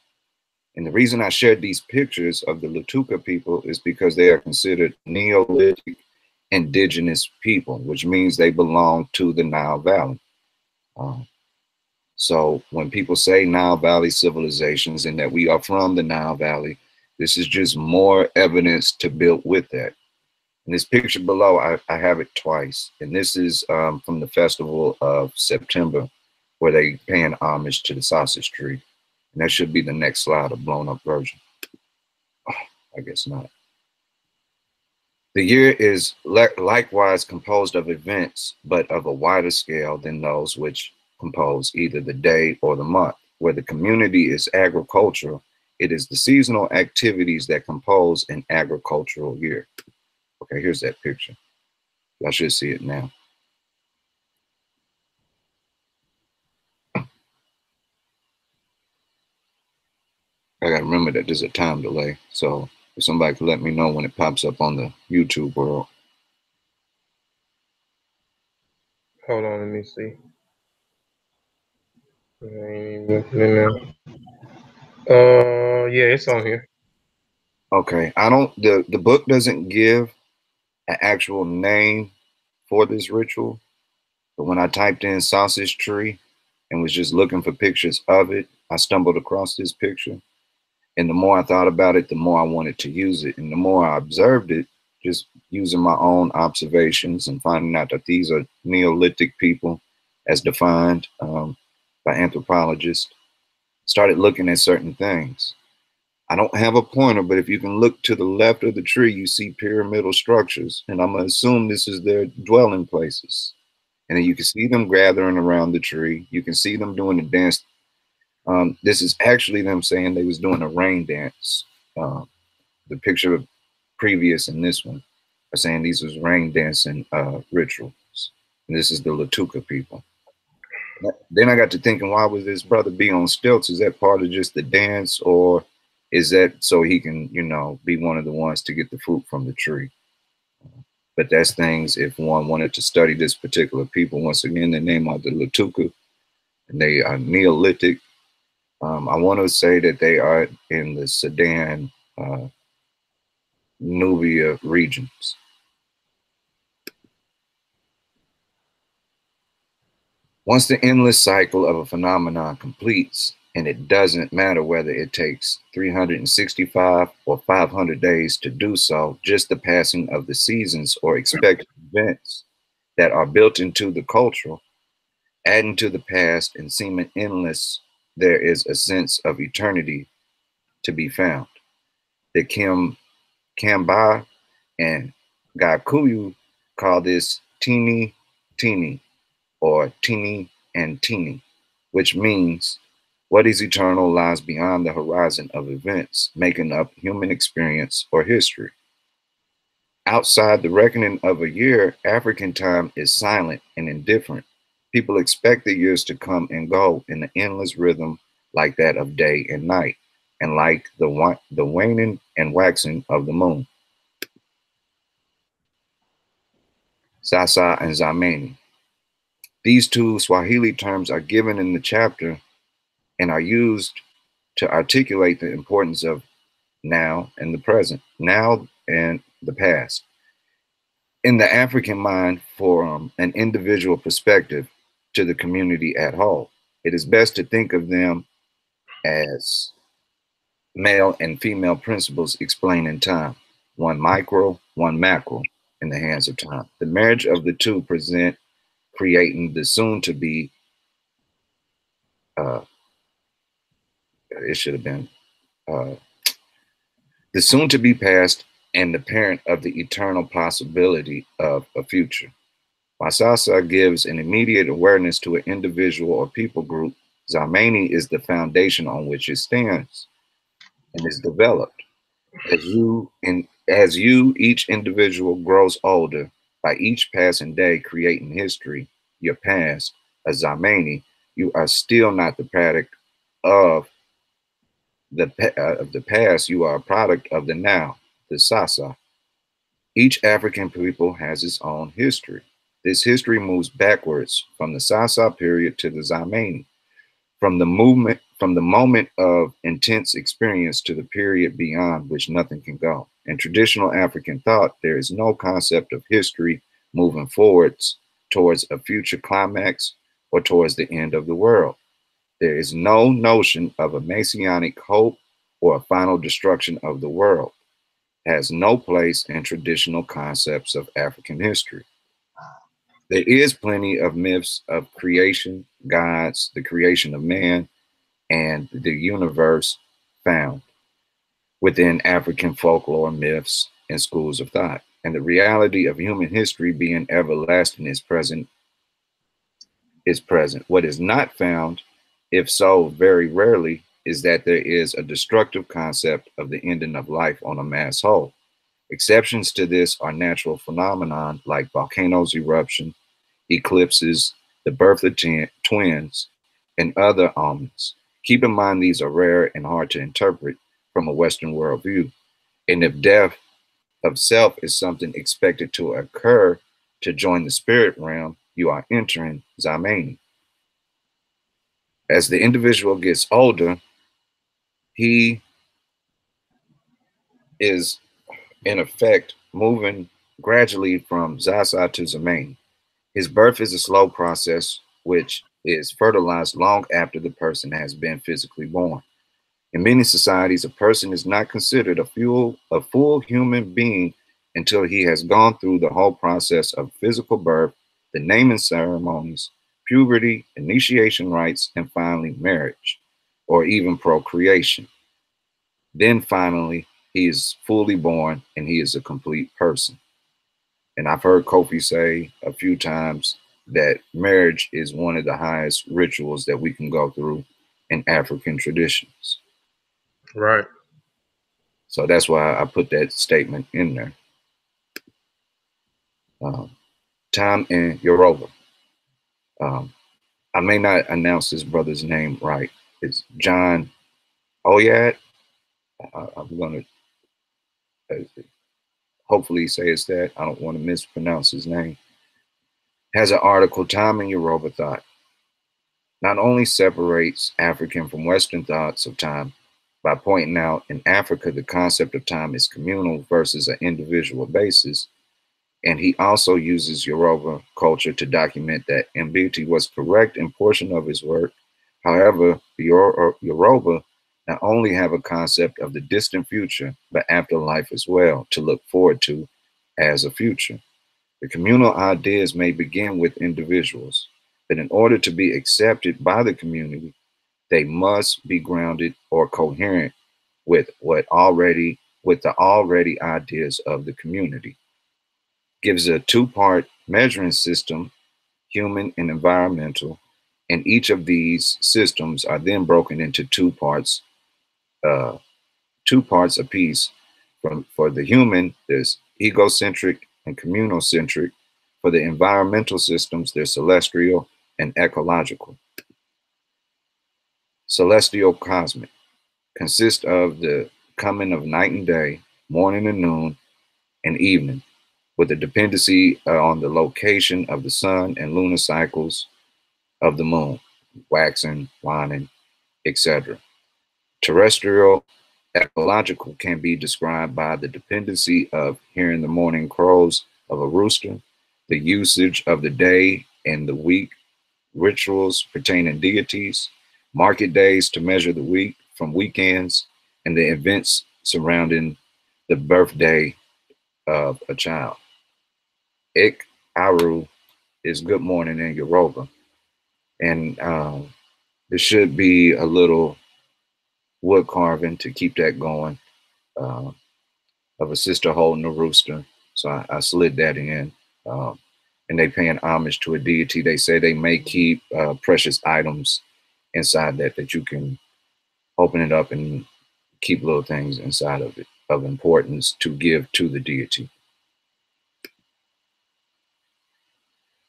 And the reason I shared these pictures of the Latuka people is because they are considered Neolithic indigenous people, which means they belong to the Nile Valley. So when people say Nile Valley civilizations and that we are from the Nile Valley, this is just more evidence to build with that. In this picture below, I have it twice. And this is from the festival of September, where they paying homage to the sausage tree. And that should be the next slide, a blown up version. Oh, I guess not. The year is likewise composed of events, but of a wider scale than those which compose either the day or the month. Where the community is agricultural, it is the seasonal activities that compose an agricultural year. Okay, here's that picture. Y'all should see it now. I gotta remember that there's a time delay, so if somebody could let me know when it pops up on the YouTube world. Hold on, let me see. Yeah, it's on here. Okay, I don't. The book doesn't give an actual name for this ritual, but when I typed in sausage tree and was just looking for pictures of it, I stumbled across this picture. And the more I thought about it, the more I wanted to use it. And the more I observed it, just using my own observations and finding out that these are Neolithic people as defined by anthropologists, started looking at certain things. I don't have a pointer, but if you can look to the left of the tree, you see pyramidal structures. And I'm going to assume this is their dwelling places. And then you can see them gathering around the tree. You can see them doing the dance. This is actually them saying they was doing a rain dance. The picture of previous in this one are saying these was rain dancing rituals. And this is the Latuka people. Then I got to thinking, why would this brother be on stilts? Is that part of just the dance, or is that so he can, you know, be one of the ones to get the fruit from the tree? But that's things if one wanted to study this particular people. Once again, the name are the Latuka, and they are Neolithic. I want to say that they are in the Sudan, Nubia regions. Once the endless cycle of a phenomenon completes, and it doesn't matter whether it takes 365 or 500 days to do so. Just the passing of the seasons or expected events that are built into the cultural, adding to the past and seeming endless, there is a sense of eternity to be found. The Kamba and Gakuyu call this teeny teeny or teeny and teeny, which means what is eternal lies beyond the horizon of events, making up human experience or history. Outside the reckoning of a year, African time is silent and indifferent. People expect the years to come and go in an endless rhythm like that of day and night, and like the waning and waxing of the moon. Sasa and Zamani. These two Swahili terms are given in the chapter and are used to articulate the importance of now and the present, now and the past. In the African mind, from an individual perspective to the community at whole, it is best to think of them as male and female principles explaining time, one micro, one macro in the hands of time. The marriage of the two present creating the soon to be, it should have been, the soon to be past and the parent of the eternal possibility of a future. Vyasa gives an immediate awareness to an individual or people group. Zamani is the foundation on which it stands and is developed. As you, each individual grows older, by each passing day creating history, your past, a Zamani, you are still not the product of the past, you are a product of the now, the Sasa. Each African people has its own history. This history moves backwards from the Sasa period to the Zamani, from the moment of intense experience to the period beyond which nothing can go. In traditional African thought, there is no concept of history moving forwards towards a future climax or towards the end of the world. There is no notion of a messianic hope or a final destruction of the world. It has no place in traditional concepts of African history. There is plenty of myths of creation, gods, the creation of man, and the universe found within African folklore, myths, and schools of thought. And the reality of human history being everlasting is present. What is not found, if so very rarely, is that there is a destructive concept of the ending of life on a mass whole. Exceptions to this are natural phenomena like volcanoes eruption, eclipses, the birth of twins, and other omens. Keep in mind these are rare and hard to interpret from a Western worldview. And if death of self is something expected to occur to join the spirit realm, you are entering Zamani. As the individual gets older, he is in effect moving gradually from Zasa to Zamani. His birth is a slow process which is fertilized long after the person has been physically born. In many societies, a person is not considered a full human being until he has gone through the whole process of physical birth, the naming ceremonies, puberty, initiation rites, and finally marriage, or even procreation. Then finally, he is fully born and he is a complete person. And I've heard Kofi say a few times that marriage is one of the highest rituals that we can go through in African traditions. Right. So that's why I put that statement in there. Time in Yoruba. I may not announce this brother's name right. It's John Oyad. I'm going to hopefully say it's that. I don't want to mispronounce his name. Has an article, Time in Yoruba Thought. Not only separates African from Western thoughts of time by pointing out in Africa the concept of time is communal versus an individual basis, and he also uses Yoruba culture to document that Mbiti was correct in portion of his work, However, the Yoruba not only have a concept of the distant future, but afterlife as well to look forward to as a future. The communal ideas may begin with individuals, but in order to be accepted by the community, they must be grounded or coherent with the already ideas of the community. Gives a two-part measuring system, human and environmental, and each of these systems are then broken into uh, two parts apiece. For the human, there's egocentric and communal centric. For the environmental systems, they're celestial and ecological. Celestial cosmic consists of the coming of night and day, morning and noon, and evening, with a dependency on the location of the sun and lunar cycles of the moon, waxing, waning, etc. Terrestrial ecological can be described by the dependency of hearing the morning crows of a rooster, the usage of the day and the week, rituals pertaining deities, market days to measure the week from weekends, and the events surrounding the birthday of a child. Ik Aru is good morning in Yoruba. And there should be a little wood carving to keep that going of a sister holding a rooster. So I slid that in. And they paying homage to a deity. They say they may keep precious items inside that you can open it up and keep little things inside of it of importance to give to the deity.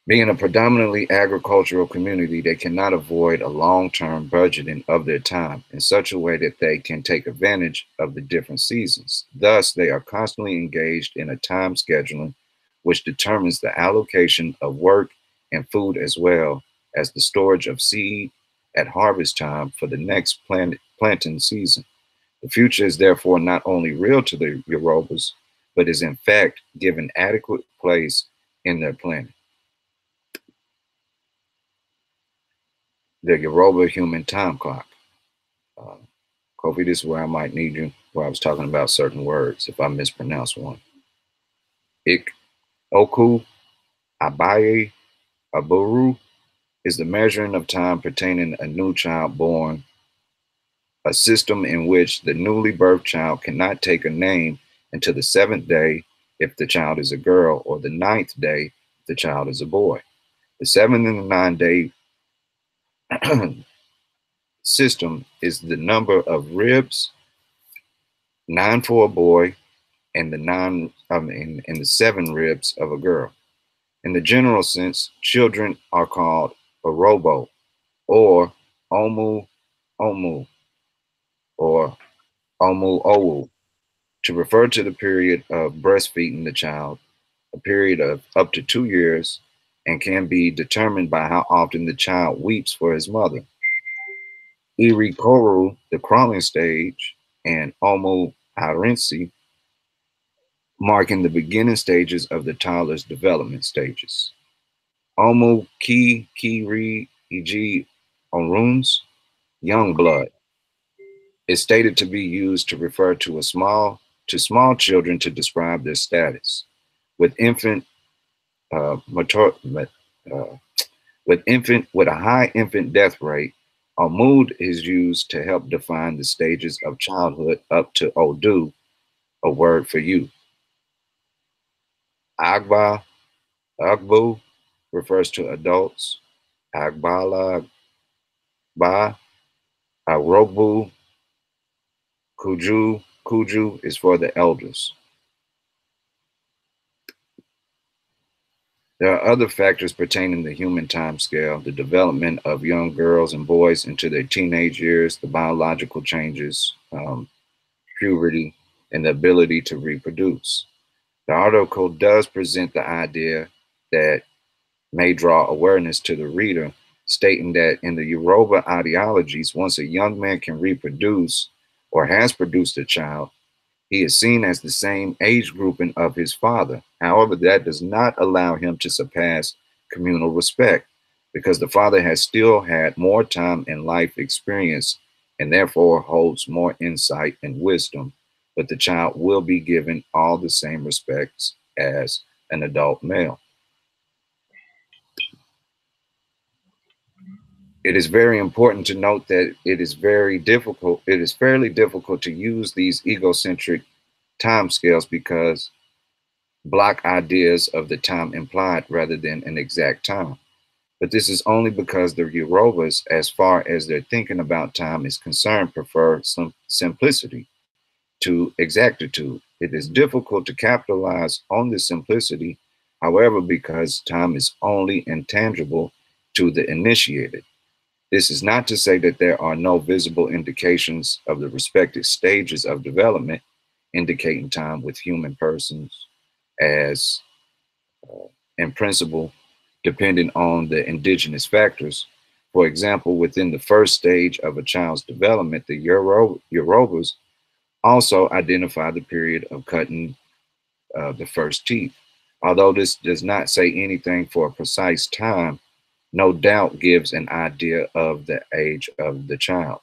Being a predominantly agricultural community, they cannot avoid a long-term budgeting of their time in such a way that they can take advantage of the different seasons. Thus, they are constantly engaged in a time scheduling which determines the allocation of work and food as well as the storage of seed at harvest time for the next planting season. The future is therefore not only real to the Yorubas, but is in fact given adequate place in their planning. The Yoruba human time clock. Kofi, this is where I might need you, where I was talking about certain words if I mispronounce one. Ik, Oku, Abaye, Aburu is the measuring of time pertaining a new child born, a system in which the newly birthed child cannot take a name until the 7th day if the child is a girl, or the 9th day if the child is a boy. The 7th and the 9th day system is the number of ribs, 9 for a boy, and the 7 ribs of a girl. In the general sense, children are called Orobo or Omu Omu or Omu Owu to refer to the period of breastfeeding the child, a period of up to 2 years, and can be determined by how often the child weeps for his mother. Irikoru, the crawling stage, and Omu Arinsi, marking the beginning stages of the toddler's development stages. Omu Ki Kiri Iji Oruns, young blood, is stated to be used to refer to small children to describe their status. With a high infant death rate, Omud is used to help define the stages of childhood up to Odu, a word for youth. Agba, Agbu refers to adults. Agbala, Ba, Arogbu, Kuju is for the elders. There are other factors pertaining to the human time scale, the development of young girls and boys into their teenage years, the biological changes, puberty, and the ability to reproduce. The article does present the idea that may draw awareness to the reader, stating that in the Yoruba ideologies, once a young man can reproduce or has produced a child, he is seen as the same age grouping of his father. However, that does not allow him to surpass communal respect. because the father has still had more time and life experience and therefore holds more insight and wisdom, but the child will be given all the same respects as an adult male. It is very important to note that it is fairly difficult to use these egocentric timescales because block ideas of the time implied rather than an exact time. But this is only because the Yorubas, as far as their thinking about time is concerned, prefer some simplicity to exactitude. It is difficult to capitalize on this simplicity, however, because time is only intangible to the initiated. This is not to say that there are no visible indications of the respective stages of development indicating time with human persons as in principle, depending on the indigenous factors. For example, within the first stage of a child's development, the Yorubas also identify the period of cutting the first teeth. Although this does not say anything for a precise time, no doubt gives an idea of the age of the child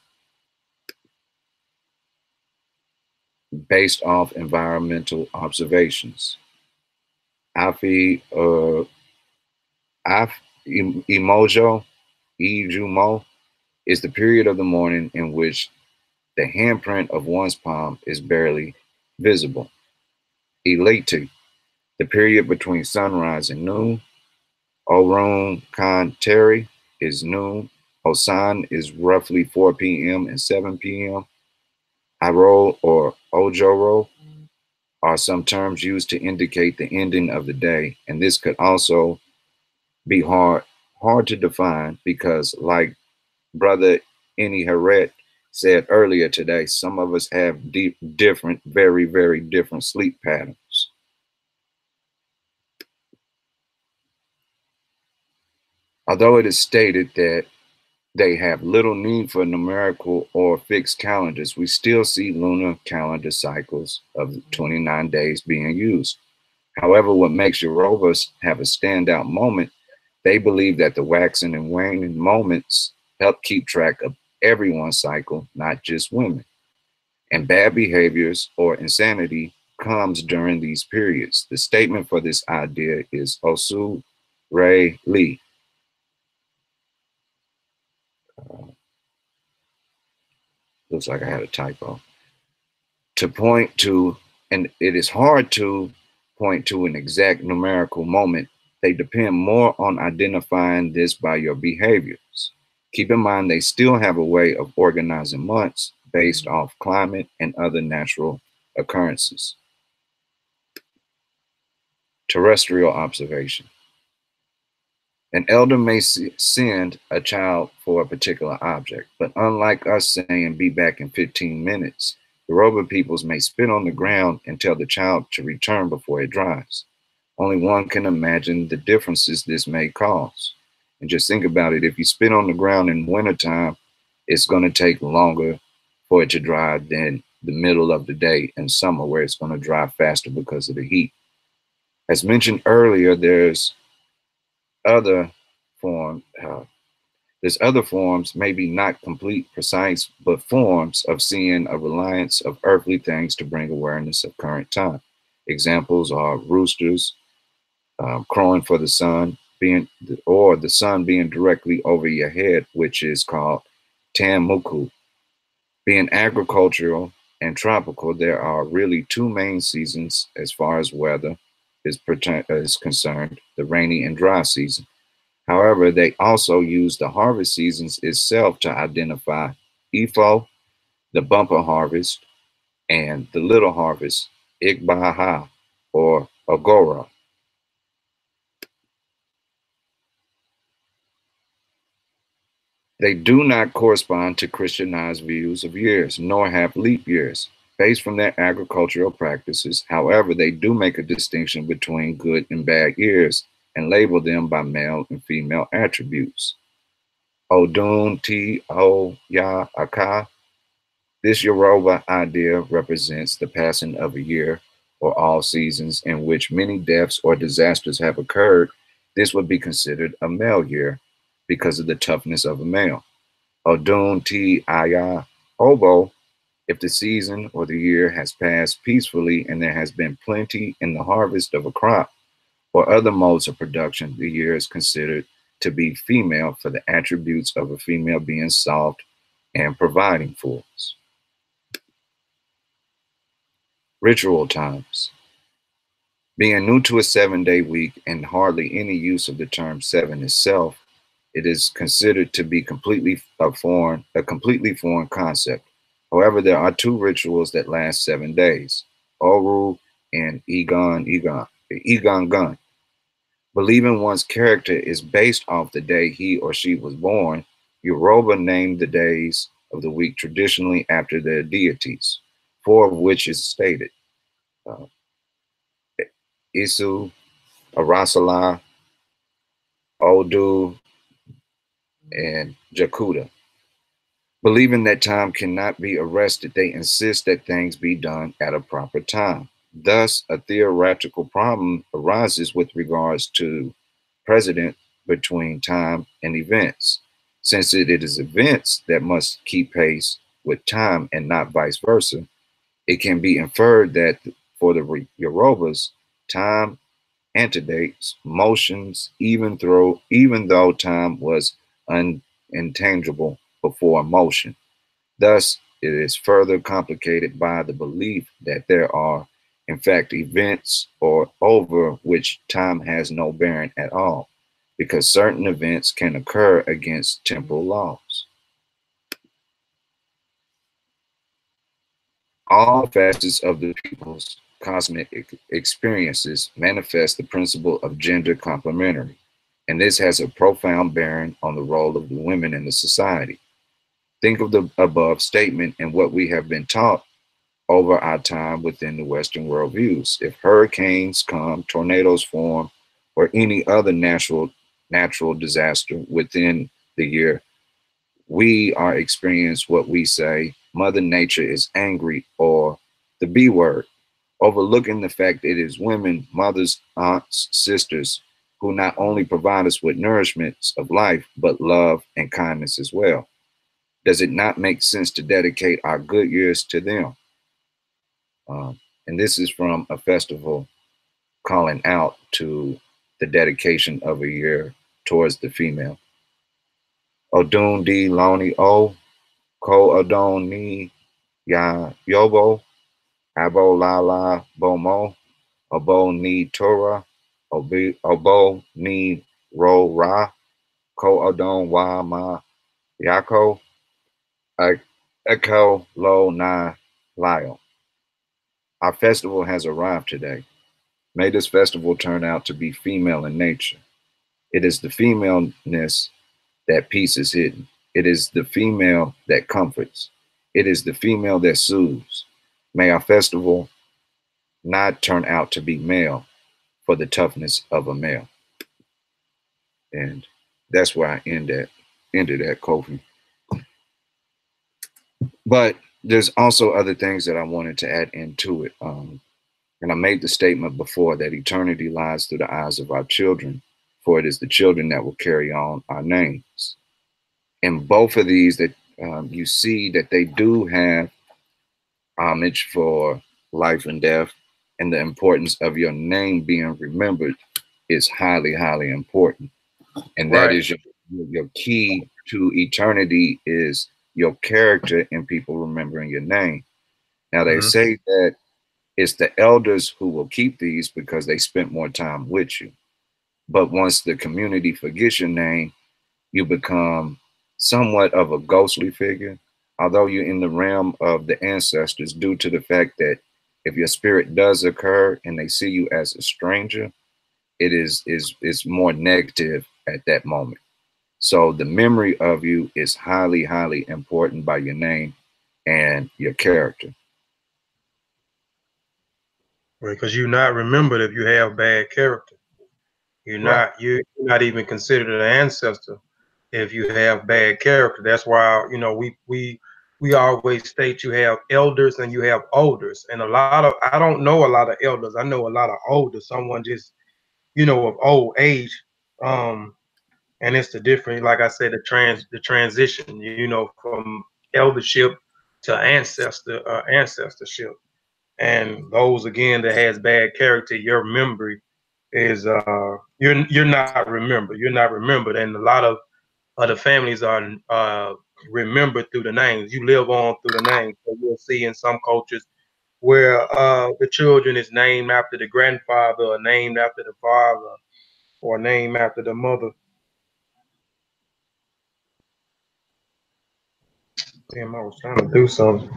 based off environmental observations. Imojo, Ijumo, is the period of the morning in which the handprint of one's palm is barely visible. Elate, the period between sunrise and noon. Orun Kanteri is noon. Osan is roughly 4 p.m. and 7 p.m. Iro or Ojoro are some terms used to indicate the ending of the day, and this could also be hard to define because, like Brother Any Heret said earlier today, some of us have different, very, very different sleep patterns. Although it is stated that they have little need for numerical or fixed calendars, we still see lunar calendar cycles of 29 days being used. However, what makes Yorubas have a standout moment, they believe that the waxing and waning moments help keep track of everyone's cycle, not just women. And bad behaviors or insanity comes during these periods. The statement for this idea is Osu Ray Lee. Looks like I had a typo. To point to, and it is hard to point to an exact numerical moment. They depend more on identifying this by your behaviors. Keep in mind, they still have a way of organizing months based off climate and other natural occurrences. Terrestrial observation. An elder may send a child for a particular object, but unlike us saying be back in 15 minutes, the Yoruba peoples may spit on the ground and tell the child to return before it dries. Only one can imagine the differences this may cause. And just think about it, if you spit on the ground in wintertime, it's going to take longer for it to dry than the middle of the day in summer, where it's going to dry faster because of the heat. As mentioned earlier, there's other forms, maybe not complete, precise, but forms of seeing a reliance of earthly things to bring awareness of current time. Examples are roosters crowing for the sun, or the sun being directly over your head, which is called Tamuku. Being agricultural and tropical, there are really two main seasons as far as weather is concerned, the rainy and dry season. However, they also use the harvest seasons itself to identify Ifo, the bumper harvest, and the little harvest, Igbaha, or Agora. They do not correspond to Christianized views of years, nor have leap years, based from their agricultural practices. However, they do make a distinction between good and bad years and label them by male and female attributes. Odun Ti O Ya Aka. This Yoruba idea represents the passing of a year or all seasons in which many deaths or disasters have occurred. This would be considered a male year, because of the toughness of a male. Odun ti aya obo, if the season or the year has passed peacefully and there has been plenty in the harvest of a crop or other modes of production, the year is considered to be female for the attributes of a female being soft and providing for us. Ritual times. Being new to a 7-day week and hardly any use of the term seven itself, it is considered to be a completely foreign concept. However, there are two rituals that last 7 days, Oru and Egon Gun. Believing one's character is based off the day he or she was born, Yoruba named the days of the week traditionally after their deities, 4 of which is stated. Uh, Isu, Arasala, Odu, and Jakuda. Believing that time cannot be arrested, they insist that things be done at a proper time. Thus, a theoretical problem arises with regards to precedent between time and events. Since it is events that must keep pace with time and not vice versa, it can be inferred that for the Yorubas, time antedates motions, even though time was intangible before motion. Thus, it is further complicated by the belief that there are, in fact, events or over which time has no bearing at all, because certain events can occur against temporal laws. All facets of the people's cosmic experiences manifest the principle of gender complementary, and this has a profound bearing on the role of the women in the society. Think of the above statement and what we have been taught over our time within the Western worldviews. If hurricanes come, tornadoes form, or any other natural disaster within the year, we are experiencing what we say, Mother Nature is angry, or the B word, overlooking the fact it is women, mothers, aunts, sisters, who not only provide us with nourishments of life, but love and kindness as well. Does it not make sense to dedicate our good years to them? And this is from a festival calling out to the dedication of a year towards the female. Odun di Loni O, Ko Odon ni Ya Yobo, Abo Lala Bomo, Obo ni Torah, Obo ni Ro Ra, Ko Odon Wa Ma Yako, Echo Lo Na Lio. Our festival has arrived today. May this festival turn out to be female in nature. It is the femaleness that peace is hidden. It is the female that comforts. It is the female that soothes. May our festival not turn out to be male for the toughness of a male. And that's where I ended at, Kofi. But there's also other things that I wanted to add into it. And I made the statement before that eternity lies through the eyes of our children, for it is the children that will carry on our names. And both of these that you see that they do have homage for life and death, and the importance of your name being remembered is highly, highly important. And that is your key to eternity is your character and people remembering your name. Now they say that it's the elders who will keep these because they spent more time with you. But once the community forgets your name, you become somewhat of a ghostly figure, although you're in the realm of the ancestors, due to the fact that if your spirit does occur and they see you as a stranger, it is more negative at that moment. So the memory of you is highly, highly important by your name and your character. Because you're not remembered if you have bad character. You're not even considered an ancestor if you have bad character. That's why we always state you have elders and you have olders. And I don't know a lot of elders. I know a lot of older. Someone just of old age. and it's the different, like I said, the transition, from eldership to ancestorship. And those again that has bad character, your memory is you're not remembered. You're not remembered, and a lot of other families are remembered through the names. You live on through the names. So you'll see in some cultures where the children is named after the grandfather, or named after the father, or named after the mother. Damn, I was trying to do something.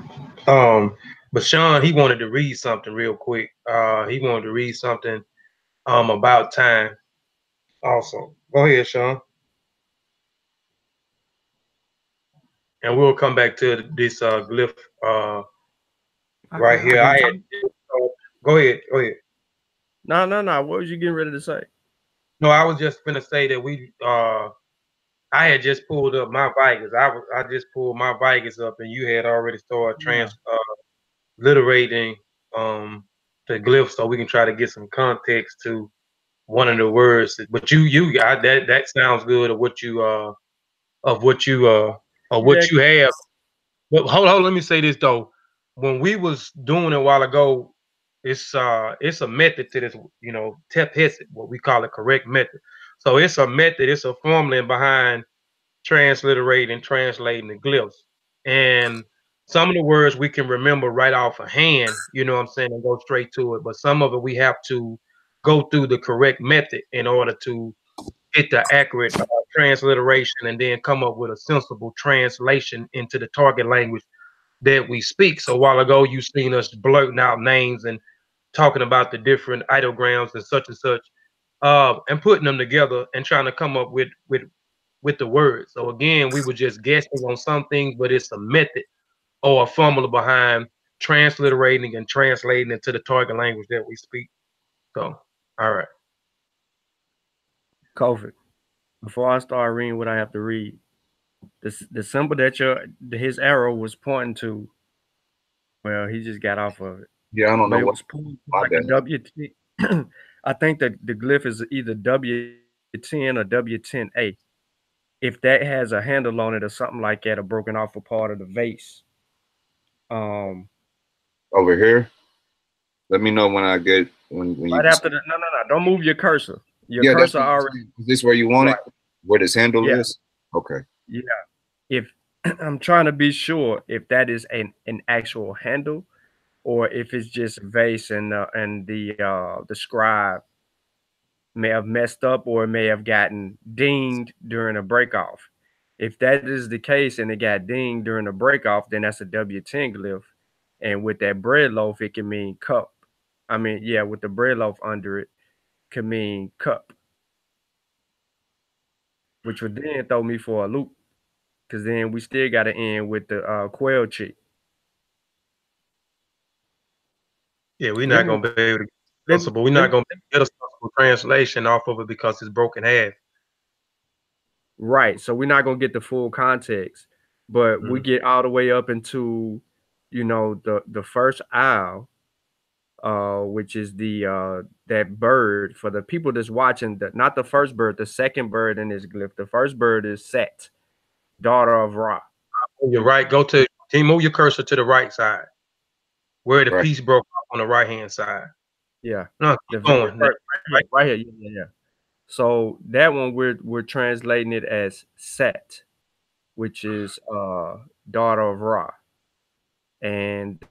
Um, but Sean, he wanted to read something real quick. He wanted to read something about time also. Go ahead, Sean. And we'll come back to this glyph right I here. can talk. Go ahead, go ahead. No. What was you getting ready to say? No, I was just gonna say that I had just pulled up my Vikings. I just pulled my Vikings up, and you had already started Yeah. transliterating the glyph, so we can try to get some context to one of the words. But you got that sounds good of what you of what you of Yeah. what you have. But hold, let me say this though. When we was doing it a while ago, it's a method to this, tep hesed, what we call a correct method. So it's a method, it's a formula behind transliterating, translating the glyphs. And some of the words we can remember right off of hand, you know what I'm saying, and go straight to it. But some of it we have to go through the correct method in order to get the accurate transliteration and then come up with a sensible translation into the target language that we speak. So a while ago, you seen us blurting out names and talking about the different ideograms and such, and putting them together and trying to come up with the words. So again, we were just guessing on some things, but it's a method or a formula behind transliterating and translating into the target language that we speak. So, all right. COVID. Before I start reading what I have to read, the symbol that his arrow was pointing to. Well, he just got off of it, Yeah, I don't but know it what was pointing to my like a bad. WT. I think that the glyph is either W10 or W10A. If that has a handle on it or something like that, or broken off a part of the vase. Um, Over here. Let me know when I get when you right can. after the no, don't move your cursor. Your Yeah, that's cursor what I'm already saying. Is this where you want right. it? Where this handle Yeah, is? Okay. yeah. If I'm trying to be sure if that is an actual handle or if it's just a vase and the scribe may have messed up or may have gotten dinged during a break off. If that is the case and it got dinged during a break off, then that's a W10 glyph. And with that bread loaf, it can mean cup. I mean, yeah, with the bread loaf under it, can mean cup, which would then throw me for a loop because then we still got to end with the quail chick. Yeah, we're Let not me gonna be able to get let me sensible. We're let not me gonna get a sensible translation off of it because it's broken half. right. So we're not gonna get the full context, but we Mm. get all the way up into, the first aisle, which is the that bird for the people that's watching. Not the first bird, the second bird in this glyph. The first bird is Set, daughter of Ra. You're right. Can you move your cursor to the right side where the Right. piece broke off on the right hand side? Yeah, No, the keep very going. first, Right. right here. Yeah. So that one we're translating it as Set, which is daughter of Ra. And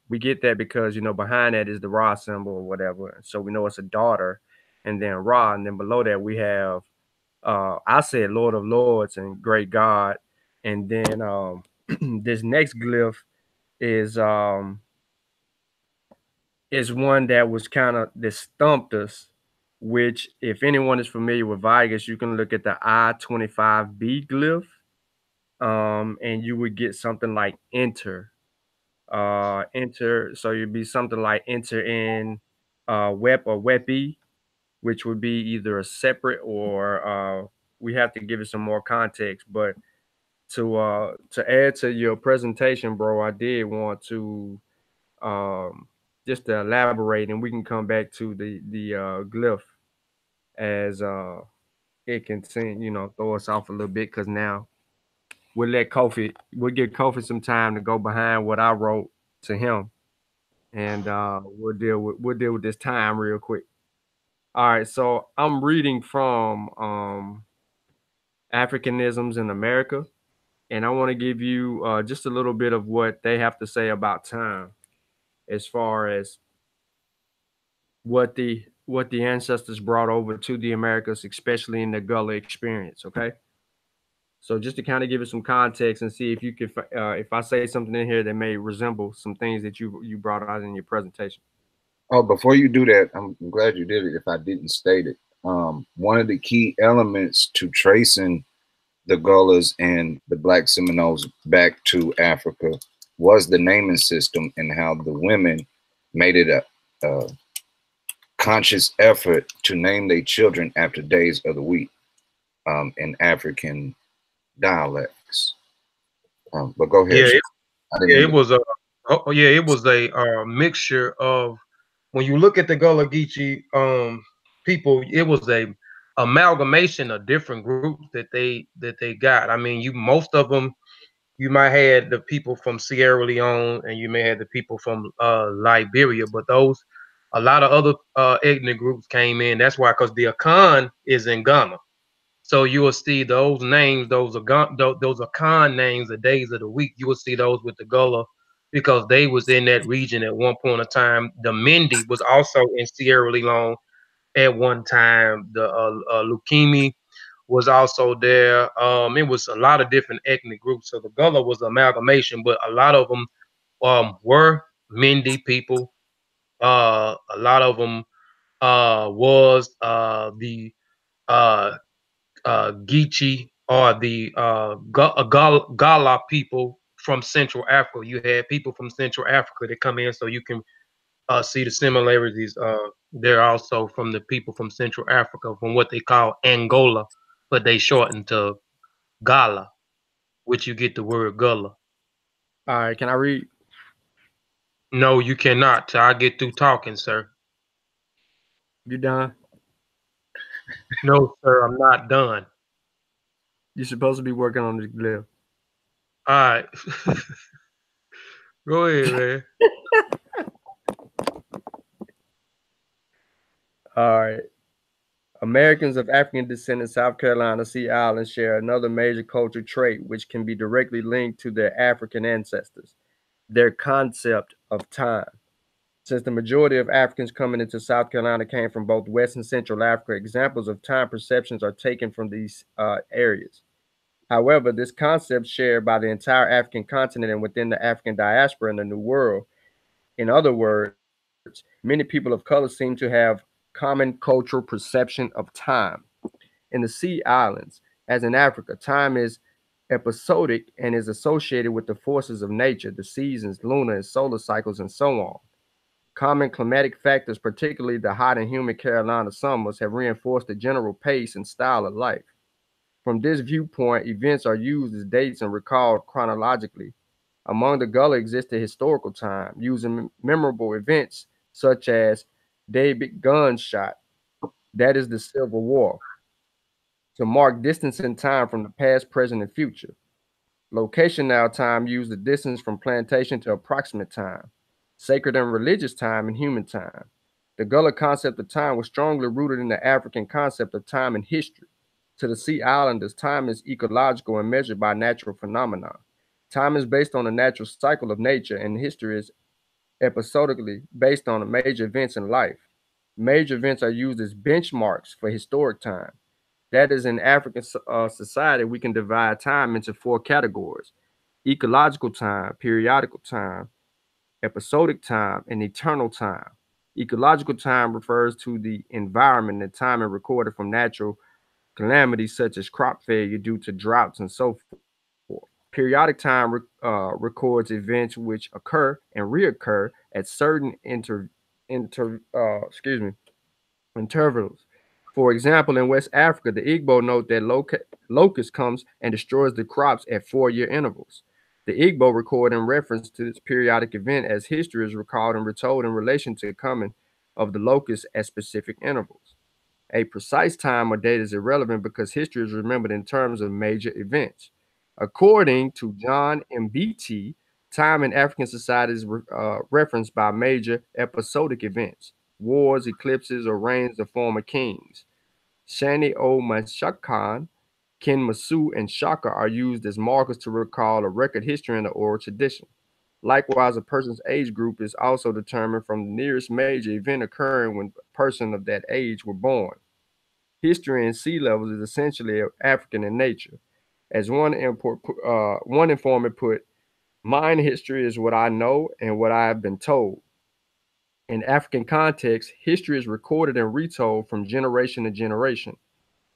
we get that because behind that is the Ra symbol or whatever. So we know it's a daughter, and then Ra, and then below that we have I said Lord of Lords and Great God, and then this next glyph is um is one that was kind of that stumped us. Which, if anyone is familiar with Vegas, you can look at the I-25B glyph, and you would get something like enter. Enter, so you'd be something like enter in wep or wepi, which would be either a separate or we have to give it some more context. But to add to your presentation, bro, I did want to um just to elaborate, and we can come back to the glyph as it can seem, throw us off a little bit because now we'll give Kofi some time to go behind what I wrote to him, and we'll deal with this time real quick. All right, so I'm reading from Africanisms in America, and I want to give you just a little bit of what they have to say about time, as far as what the ancestors brought over to the Americas, especially in the Gullah experience. Okay, so just to kind of give it some context and see if you could, if I say something in here that may resemble some things that you brought out in your presentation. Oh, before you do that, I'm glad you did it. If I didn't state it, one of the key elements to tracing the Gullahs and the Black Seminoles back to Africa was the naming system and how the women made it a conscious effort to name their children after days of the week in African dialects. But go ahead. Yeah, It was a it was a mixture of, when you look at the Gullah Geechee people, it was a amalgamation of different groups that they got. I mean, most of them, you might had the people from Sierra Leone and you may have the people from Liberia, but a lot of other ethnic groups came in. That's why, because the Akan is in Ghana. So you will see those names, those Akan names, the days of the week. You will see those with the Gullah because they was in that region at one point of time. The Mindi was also in Sierra Leone at one time. The Lukemi was also there. It was a lot of different ethnic groups. So the Gullah was amalgamation, but a lot of them were Mindi people. A lot of them was the uh, Geechee or the Gala people from Central Africa. You had people from Central Africa that come in, so you can see the similarities. They're also from the people from Central Africa, from what they call Angola, but they shortened to Gala, which you get the word Gullah. All right, can I read? No, you cannot till I get through talking, sir. You done? No, sir, I'm not done. You're supposed to be working on this glyph. All right. Go ahead, man. All right. Americans of African descent in South Carolina Sea Island share another major cultural trait which can be directly linked to their African ancestors, their concept of time. Since the majority of Africans coming into South Carolina came from both West and Central Africa, examples of time perceptions are taken from these areas. However, this concept shared by the entire African continent and within the African diaspora in the New World. In other words, many people of color seem to have common cultural perception of time. In the Sea Islands, as in Africa, time is episodic and is associated with the forces of nature, the seasons, lunar and solar cycles, and so on. Common climatic factors, particularly the hot and humid Carolina summers, have reinforced the general pace and style of life. From this viewpoint, events are used as dates and recalled chronologically. Among the Gullah exists a historical time, using memorable events such as David Gunshot, that is the Civil War, to mark distance in time from the past, present, and future. Location now time used the distance from plantation to approximate time, sacred and religious time, and human time. The Gullah concept of time was strongly rooted in the African concept of time and history. To the Sea Islanders, time is ecological and measured by natural phenomena. Time is based on the natural cycle of nature, and history is episodically based on major events in life. Major events are used as benchmarks for historic time. That is, in African society, we can divide time into four categories: ecological time, periodical time, episodic time, and eternal time. Ecological time refers to the environment and time is recorded from natural calamities such as crop failure due to droughts and so forth. Periodic time records events which occur and reoccur at certain excuse me, intervals. For example, in West Africa, the Igbo note that locust comes and destroys the crops at 4-year intervals. The Igbo record in reference to this periodic event as history is recalled and retold in relation to the coming of the locust at specific intervals. A precise time or date is irrelevant because history is remembered in terms of major events. According to John Mbiti, time in African society is referenced by major episodic events, wars, eclipses, or reigns of former kings. Shani O Mashakan, Ken Masu, and Shaka are used as markers to recall a record history in the oral tradition. Likewise, a person's age group is also determined from the nearest major event occurring when a person of that age were born. History in sea levels is essentially African in nature. As one informant put, mine history is what I know and what I have been told. In African context, history is recorded and retold from generation to generation.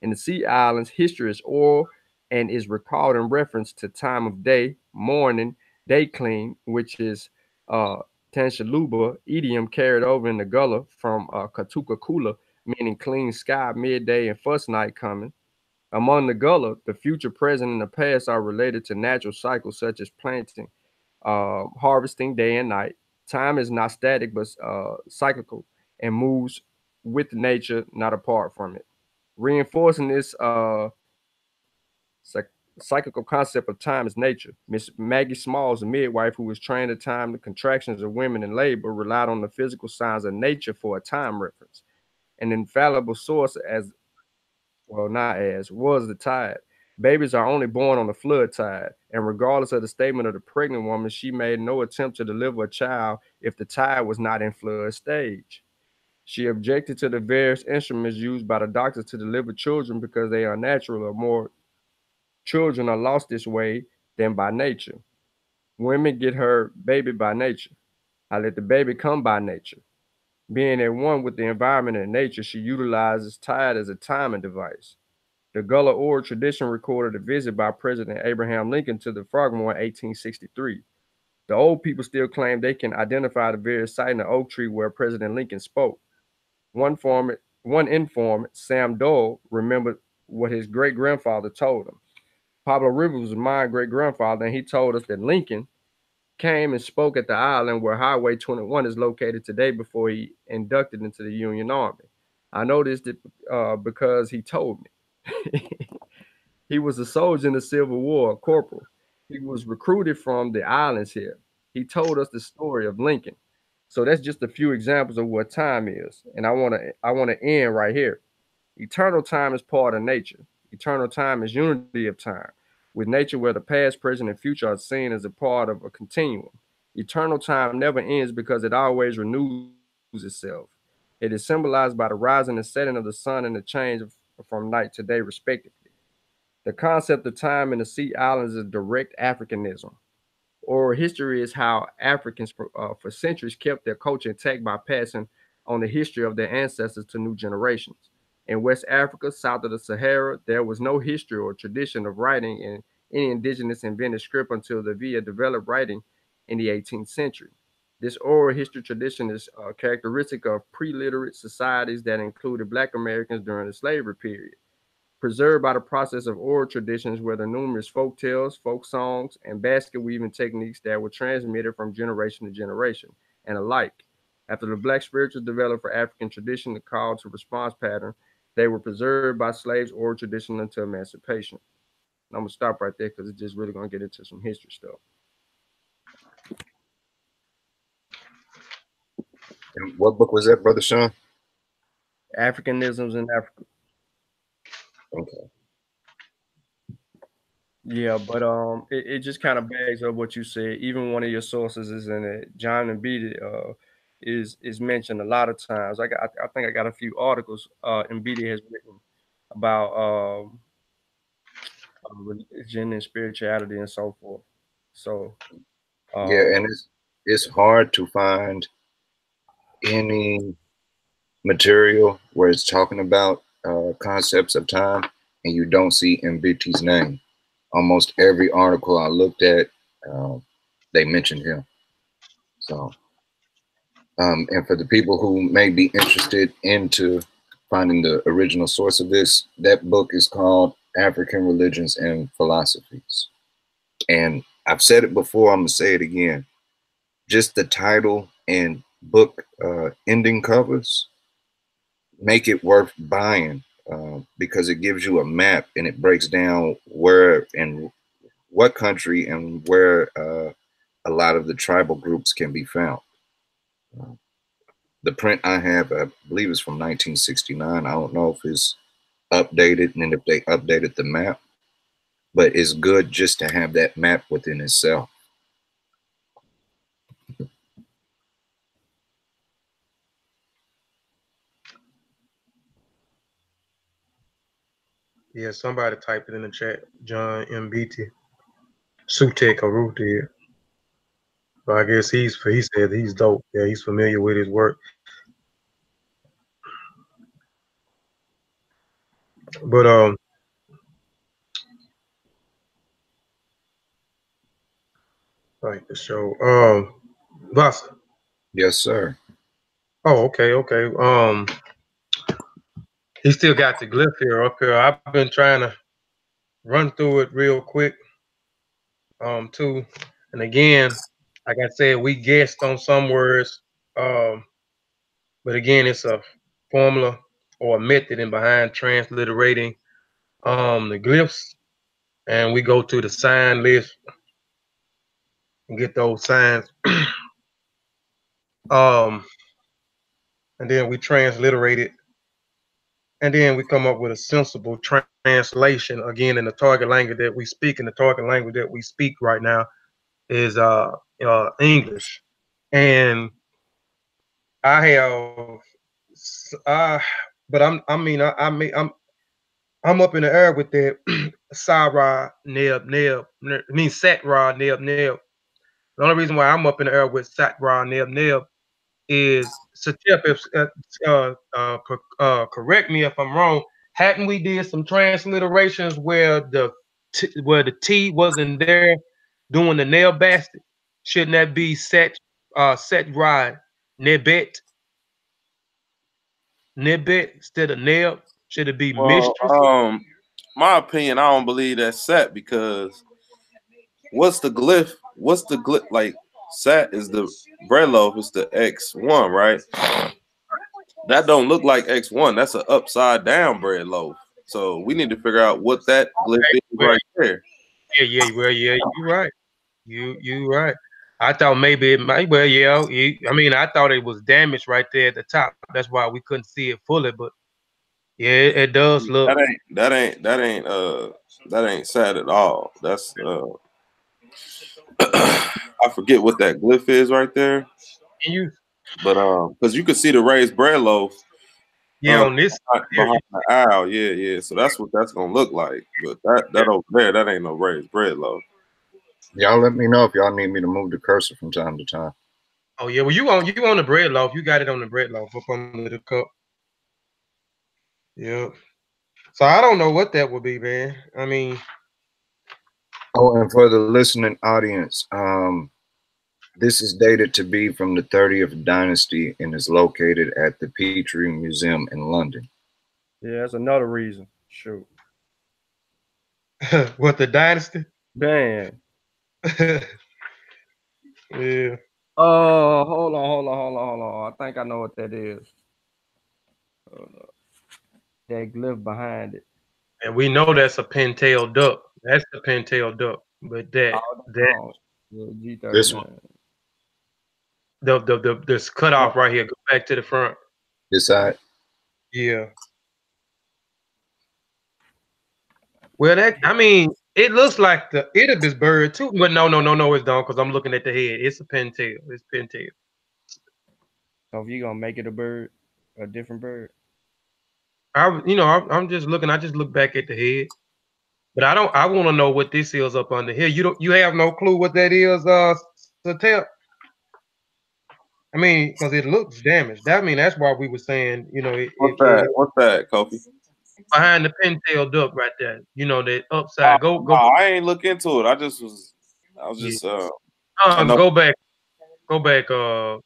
In the Sea Islands, history is oral and is recalled in reference to time of day, morning, day clean, which is uh, Tanshaluba, idiom carried over in the Gullah from Katuka Kula, meaning clean sky, midday, and first night coming. Among the Gullah, the future, present, and the past are related to natural cycles such as planting, harvesting day and night. Time is not static but cyclical and moves with nature, not apart from it. Reinforcing this cyclical concept of time is nature. Miss Maggie Smalls, a midwife who was trained to time the contractions of women in labor, relied on the physical signs of nature for a time reference. An infallible source was the tide. Babies are only born on the flood tide, and regardless of the statement of the pregnant woman, she made no attempt to deliver a child if the tide was not in flood stage. She objected to the various instruments used by the doctors to deliver children because they are unnatural, or more children are lost this way than by nature. Women get her baby by nature. I let the baby come by nature. Being at one with the environment and nature, she utilizes tide as a timing device. The Gullah oral tradition recorded a visit by President Abraham Lincoln to the Frogmore in 1863. The old people still claim they can identify the very site in the oak tree where President Lincoln spoke. One informant, Sam Dole, remembered what his great grandfather told him. Pablo Rivers was my great grandfather, and he told us that Lincoln came and spoke at the island where Highway 21 is located today before he inducted into the Union Army. I know this because he told me. He was a soldier in the Civil War, a corporal. He was recruited from the islands here. He told us the story of Lincoln. So that's just a few examples of what time is. And I want to end right here. Eternal time is part of nature. Eternal time is unity of time, with nature where the past, present, and future are seen as a part of a continuum. Eternal time never ends because it always renews itself. It is symbolized by the rising and setting of the sun and the change from night to day, respectively. The concept of time in the Sea Islands is direct Africanism. Oral history is how Africans for centuries kept their culture intact by passing on the history of their ancestors to new generations. In West Africa, south of the Sahara, there was no history or tradition of writing in any indigenous invented script until the Via developed writing in the 18th century. This oral history tradition is characteristic of pre-literate societies that included Black Americans during the slavery period, preserved by the process of oral traditions where the numerous folk tales, folk songs, and basket weaving techniques that were transmitted from generation to generation and alike. After the Black spirituals developed for African tradition, the call to response pattern, they were preserved by slaves' oral tradition until emancipation. And I'm gonna stop right there because it's just really gonna get into some history stuff. And what book was that, Brother Sean? Africanisms in Africa. Okay. Yeah, but it just kind of backs up what you said. Even one of your sources is in it. John and Beatty is mentioned a lot of times. I think I got a few articles and Beatty has written about religion and spirituality and so forth. So Yeah, and it's hard to find any material where it's talking about concepts of time and you don't see Mbiti's name. Almost every article I looked at, they mentioned him. So, and for the people who may be interested into finding the original source of this, that book is called African Religions and Philosophies. And I've said it before, I'm gonna say it again. Just the title and book ending covers make it worth buying because it gives you a map and it breaks down where and what country and where a lot of the tribal groups can be found. The print I have, I believe, is from 1969. I don't know if it's updated and if they updated the map, but it's good just to have that map within itself. Yeah, somebody typed it in the chat. John MBT. Sutek Aruti. So I guess he said he's dope. Yeah, he's familiar with his work. But like the show. Vyasa. Yes, sir. Oh, okay. He still got the glyph here up here. I've been trying to run through it real quick. Too. And again, like I said, we guessed on some words. But again, it's a formula or a method in behind transliterating the glyphs. And we go to the sign list and get those signs. And then we transliterate it. And then we come up with a sensible translation again in the target language that we speak. In the target language that we speak right now is English. And I have but I'm up in the air with that Sarah Neb. I mean Satra Neb. The only reason why I'm up in the air with Satra Neb is Satep, correct me if I'm wrong. Hadn't we did some transliterations where the T wasn't there doing the nail bastard? Shouldn't that be set rod Nebet instead of nail? Should it be Well, mistress? my opinion, I don't believe that's set because what's the glyph? What's the glyph? Like sat is the bread loaf, is the X1, right? That don't look like X1. That's an upside down bread loaf. So we need to figure out what that glyph is right there. Yeah, you're right. You right. I thought maybe it might. Well, yeah. I mean, I thought it was damaged right there at the top. That's why we couldn't see it fully. But yeah, it does look. That ain't sad at all. That's I forget what that glyph is right there. You, but because you can see the raised bread loaf. Yeah, on this behind the aisle, yeah. So that's what that's gonna look like. But that over there, that ain't no raised bread loaf. Y'all let me know if y'all need me to move the cursor from time to time. Oh yeah, well you on the bread loaf. You got it on the bread loaf up under the cup. Yeah. So I don't know what that would be, man. I mean. Oh, and for the listening audience, this is dated to be from the 30th dynasty and is located at the Petrie Museum in London. Yeah, that's another reason. Shoot. What, the dynasty? Man. Yeah. Hold on. I think I know what that is. That glyph behind it. And we know that's a pintail duck. That's the pintail duck. But This one. This cut off right here. Go back to the front. This side? Yeah. Well, I mean, it looks like the Oedipus bird too. But no, it's don't, because I'm looking at the head. It's a pintail. It's pintail. So if you're gonna make it a bird, a different bird. I'm just looking. I just look back at the head. But I want to know what this is up under here. You have no clue what that is, Satel? I mean, because it looks damaged. That's why we were saying, What's that, Kofi? Behind the pintail duck right there. That upside. Go. I ain't look into it. I was just Go back. Go back where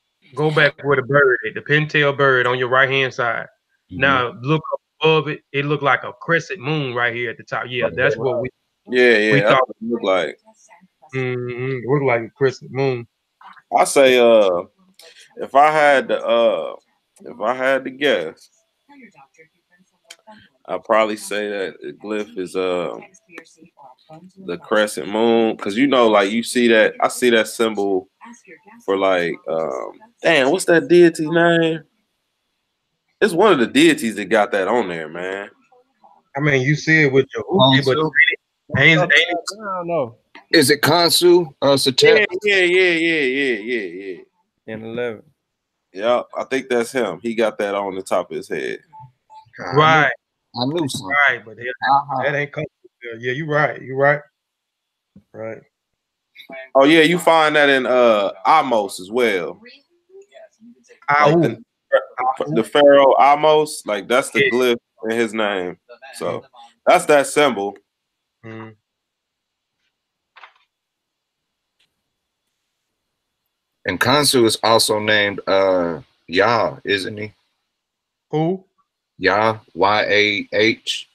the bird is, the pintail bird on your right hand side. Mm-hmm. Now look up above it. It looked like a crescent moon right here at the top. Yeah, that's what we. Yeah. We thought it looked like. It looked like a crescent moon. I say, if I had to guess, I'll probably say that Glyph is the crescent moon, because you know, like you see that, I see that symbol for like damn, what's that deity name? It's one of the deities that got that on there, man. I mean, you see it with your Uki, but ain't I don't know. Is it Kansu? Satep? Yeah. In 11. Yeah, I think that's him. He got that on the top of his head. right, I knew something. right, but that ain't coming. Yeah, you're right. You're right. Right. Oh yeah, you find that in Amos as well. Like the pharaoh Amos, like that's the glyph in his name. So that's that symbol. Mm. And Kansu is also named Yah, isn't he? Who? Yah, Y-A-H.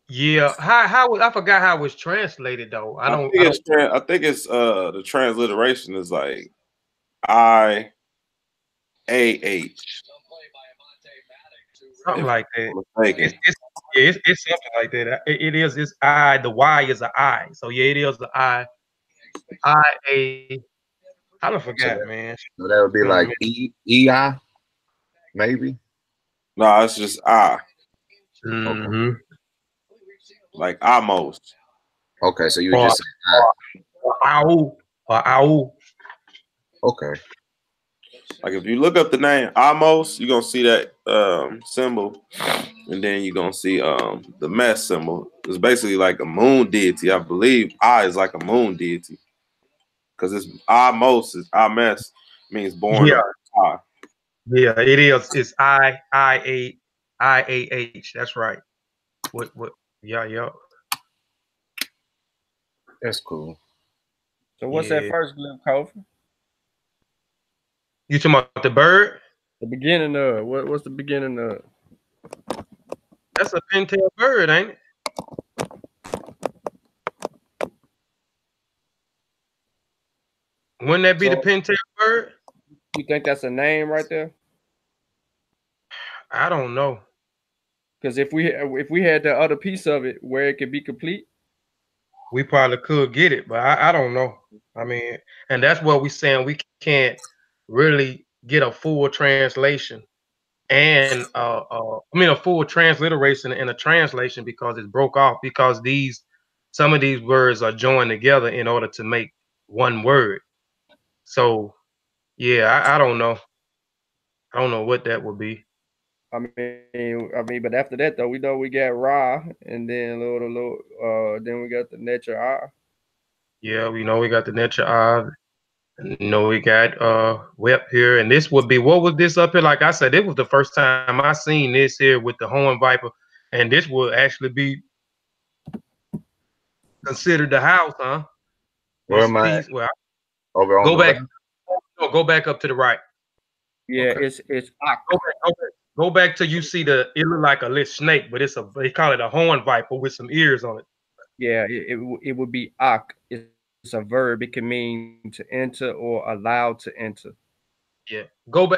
Yeah. How I forgot how it was translated though. I think it's the transliteration is like IAH. Something like that. It's something like that. It is. It's I. The Y is an I. So yeah, it is the I. I don't forget, man. So that would be like E-I, maybe? No, it's just I. Mm-hmm. Like Amos. Okay, so you would just say I. Ow. Okay. Like if you look up the name Amos, you're gonna see that symbol, and then you're gonna see the mess symbol. It's basically like a moon deity. I believe I is like a moon deity. Because it's Amos, is Amos means born of I. Yeah, it is. It's IAH. That's right. What yeah. That's cool. So what's that first glyph, Kofi? You talking about the bird? The beginning of what's the beginning of? That's a pintail bird, ain't it? Wouldn't that be the pintail bird? You think that's a name right there? I don't know. Because if we had the other piece of it where it could be complete, we probably could get it, but I don't know. I mean, and that's what we're saying. We can't really get a full translation and a full transliteration and a translation because it's broke off because some of these words are joined together in order to make one word. So yeah, I don't know. I don't know what that would be. I mean, but after that though, we know we got Ra, and then then we got the nature I. Yeah, we know we got the nature I. You know, we got Web here, and this would be what was this up here? Like I said, it was the first time I seen this here with the Horn Viper, and this would actually be considered the house, huh? Where am I? Well, over on go the back. left? No, go back up to the right. Yeah, okay. It's Go back till you see it look like a little snake, but they call it a horn viper with some ears on it. Yeah, it would be ak. It's a verb. It can mean to enter or allow to enter. Yeah.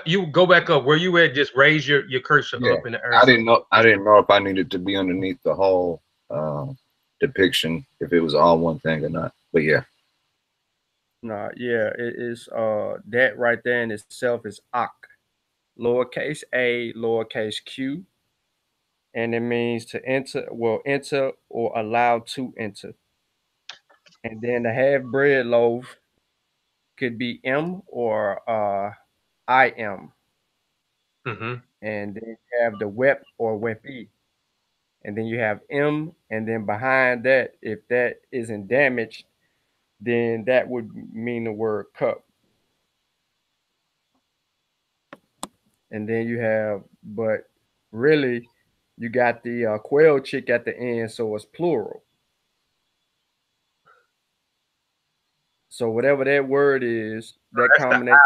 You go back up where you at. Just raise your cursor up in the air. I didn't know if I needed to be underneath the whole depiction, if it was all one thing or not. But yeah. Nah, yeah, it is that right there in itself is ak. Lowercase a, lowercase q. And it means to enter or allow to enter. And then the half bread loaf could be M or I am. Mm-hmm. And then you have the wep or wepi. And then you have M, and then behind that, if that isn't damaged, then that would mean the word cup. And then you have, but really, you got the quail chick at the end, so it's plural. So whatever that word is, that combination.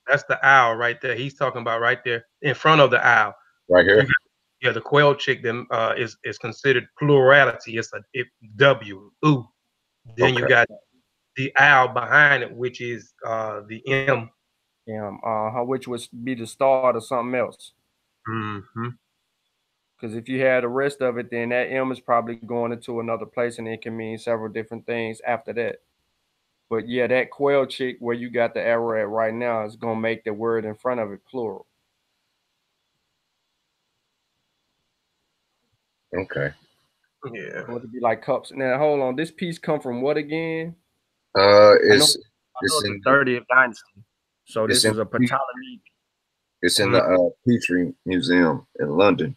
That's the owl right there. He's talking about right there in front of the owl. Right here. Yeah, the quail chick is considered plurality. It's a W. Ooh. Then you got the owl behind it, which is the M. Which would be the start of something else. Mm-hmm. Because if you had the rest of it, then that M is probably going into another place, and it can mean several different things after that. But yeah, that quail chick where you got the arrow at right now is gonna make the word in front of it plural. Okay. Yeah. Going to be like cups. Now hold on, this piece come from what again? I know It's it's the 30th dynasty. So it's this in is a Ptolemy. it's in the Petrie Museum in London.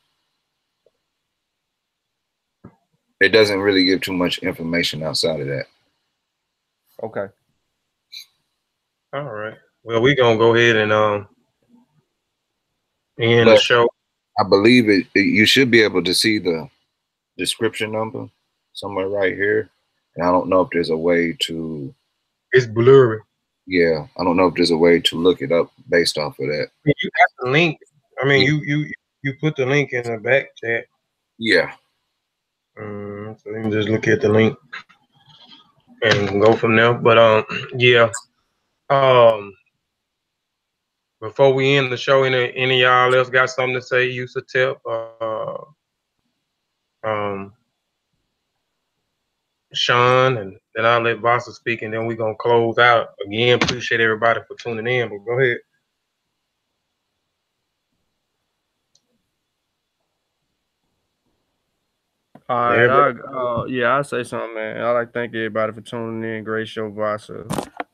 It doesn't really give too much information outside of that. Okay. All right. Well, we gonna go ahead and end the But show. I believe you should be able to see the description number somewhere right here. And I don't know if there's a way to, It's blurry. yeah, I don't know if there's a way to look it up based off of that. You got the link. I mean, Yeah. you put the link in the back chat. Yeah. So you can just look at the link and go from there. But yeah. Um, before we end the show, any y'all else got something to say? Use a tip. Um, Sean, and then I'll let Vyasa speak, and then we're gonna close out. Again, appreciate everybody for tuning in. But go ahead. All right, Everybody. I'll say something, man. I like to thank everybody for tuning in. Great show, Vyasa.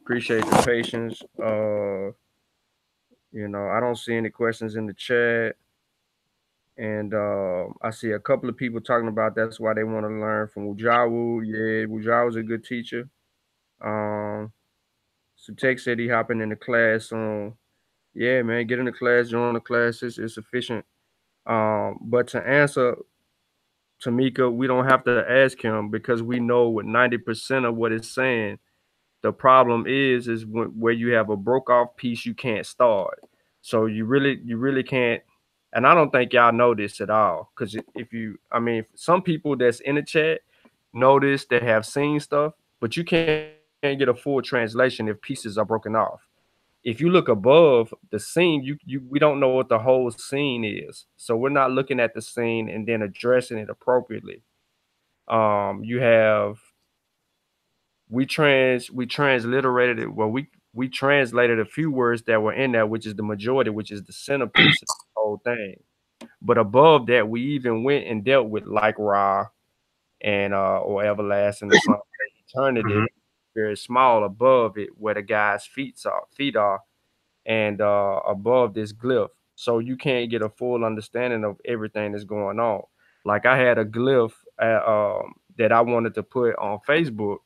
Appreciate the patience. I don't see any questions in the chat, and I see a couple of people talking about that's why they want to learn from Wujawu. Yeah, Wujawu is a good teacher. Sutek said he hopping in the class on. Yeah, man, get in the class, join the classes. It's sufficient. But to answer Tamika, we don't have to ask him because we know what 90% of what it's saying. The problem is where you have a broke off piece you can't start. So you really can't. And I don't think y'all know this at all. Because some people that's in the chat know this, that have seen stuff, but you can't get a full translation if pieces are broken off. If you look above the scene, we don't know what the whole scene is. So we're not looking at the scene and then addressing it appropriately. You have we transliterated it. Well, we translated a few words that were in there, which is the majority, which is the centerpiece of the whole thing. But above that, we even went and dealt with like Ra and or everlasting or something. Eternity, very small above it, where the guy's feet are, and above this glyph. So you can't get a full understanding of everything that's going on. Like I had a glyph that I wanted to put on Facebook,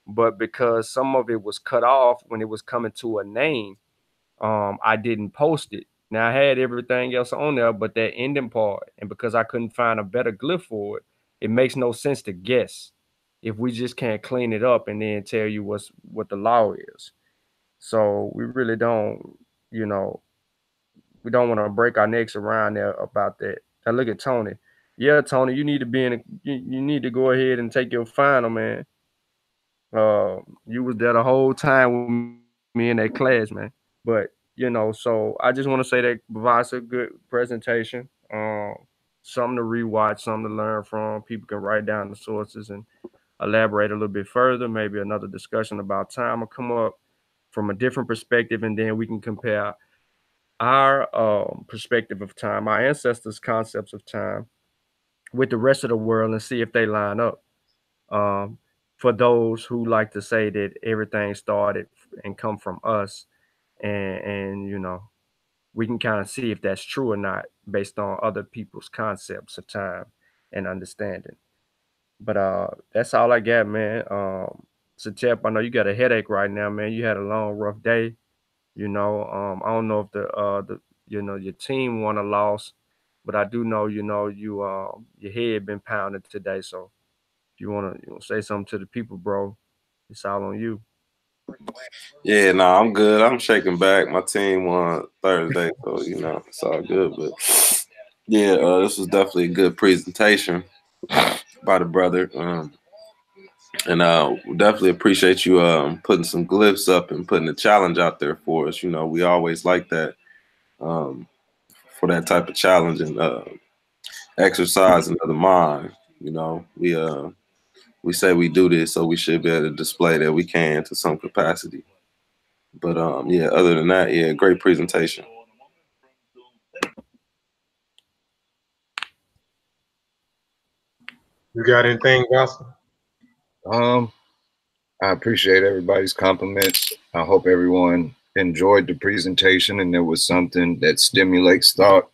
but because some of it was cut off when it was coming to a name, I didn't post it. Now I had everything else on there, but that ending part, and because I couldn't find a better glyph for it, it makes no sense to guess if we just can't clean it up and then tell you what the law is. So we really don't, we don't want to break our necks around there about that. Now look at Tony. Yeah, Tony, you need to be you need to go ahead and take your final, man. You was there the whole time with me in that class, man. But so I just want to say that Vyasa, good presentation. Something to rewatch, something to learn from. People can write down the sources and elaborate a little bit further. Maybe another discussion about time will come up from a different perspective, and then we can compare our perspective of time, our ancestors' concepts of time, with the rest of the world and see if they line up. For those who like to say that everything started and come from us, and we can kind of see if that's true or not based on other people's concepts of time and understanding. But that's all I got, man. Satep, I know you got a headache right now, man. You had a long, rough day. I don't know if your team won or lost, but I do know, your head been pounded today. So if you wanna say something to the people, bro, it's all on you. Yeah, no, I'm good. I'm shaking back. My team won Thursday, so it's all good. But yeah, this was definitely a good presentation by the brother. And definitely appreciate you putting some glyphs up and putting a challenge out there for us. We always like that for that type of challenge and exercising of the mind. You know, we say we do this, so we should be able to display that we can to some capacity. But yeah, other than that, yeah, great presentation. You got anything, Vyasa? I appreciate everybody's compliments. I hope everyone enjoyed the presentation and there was something that stimulates thought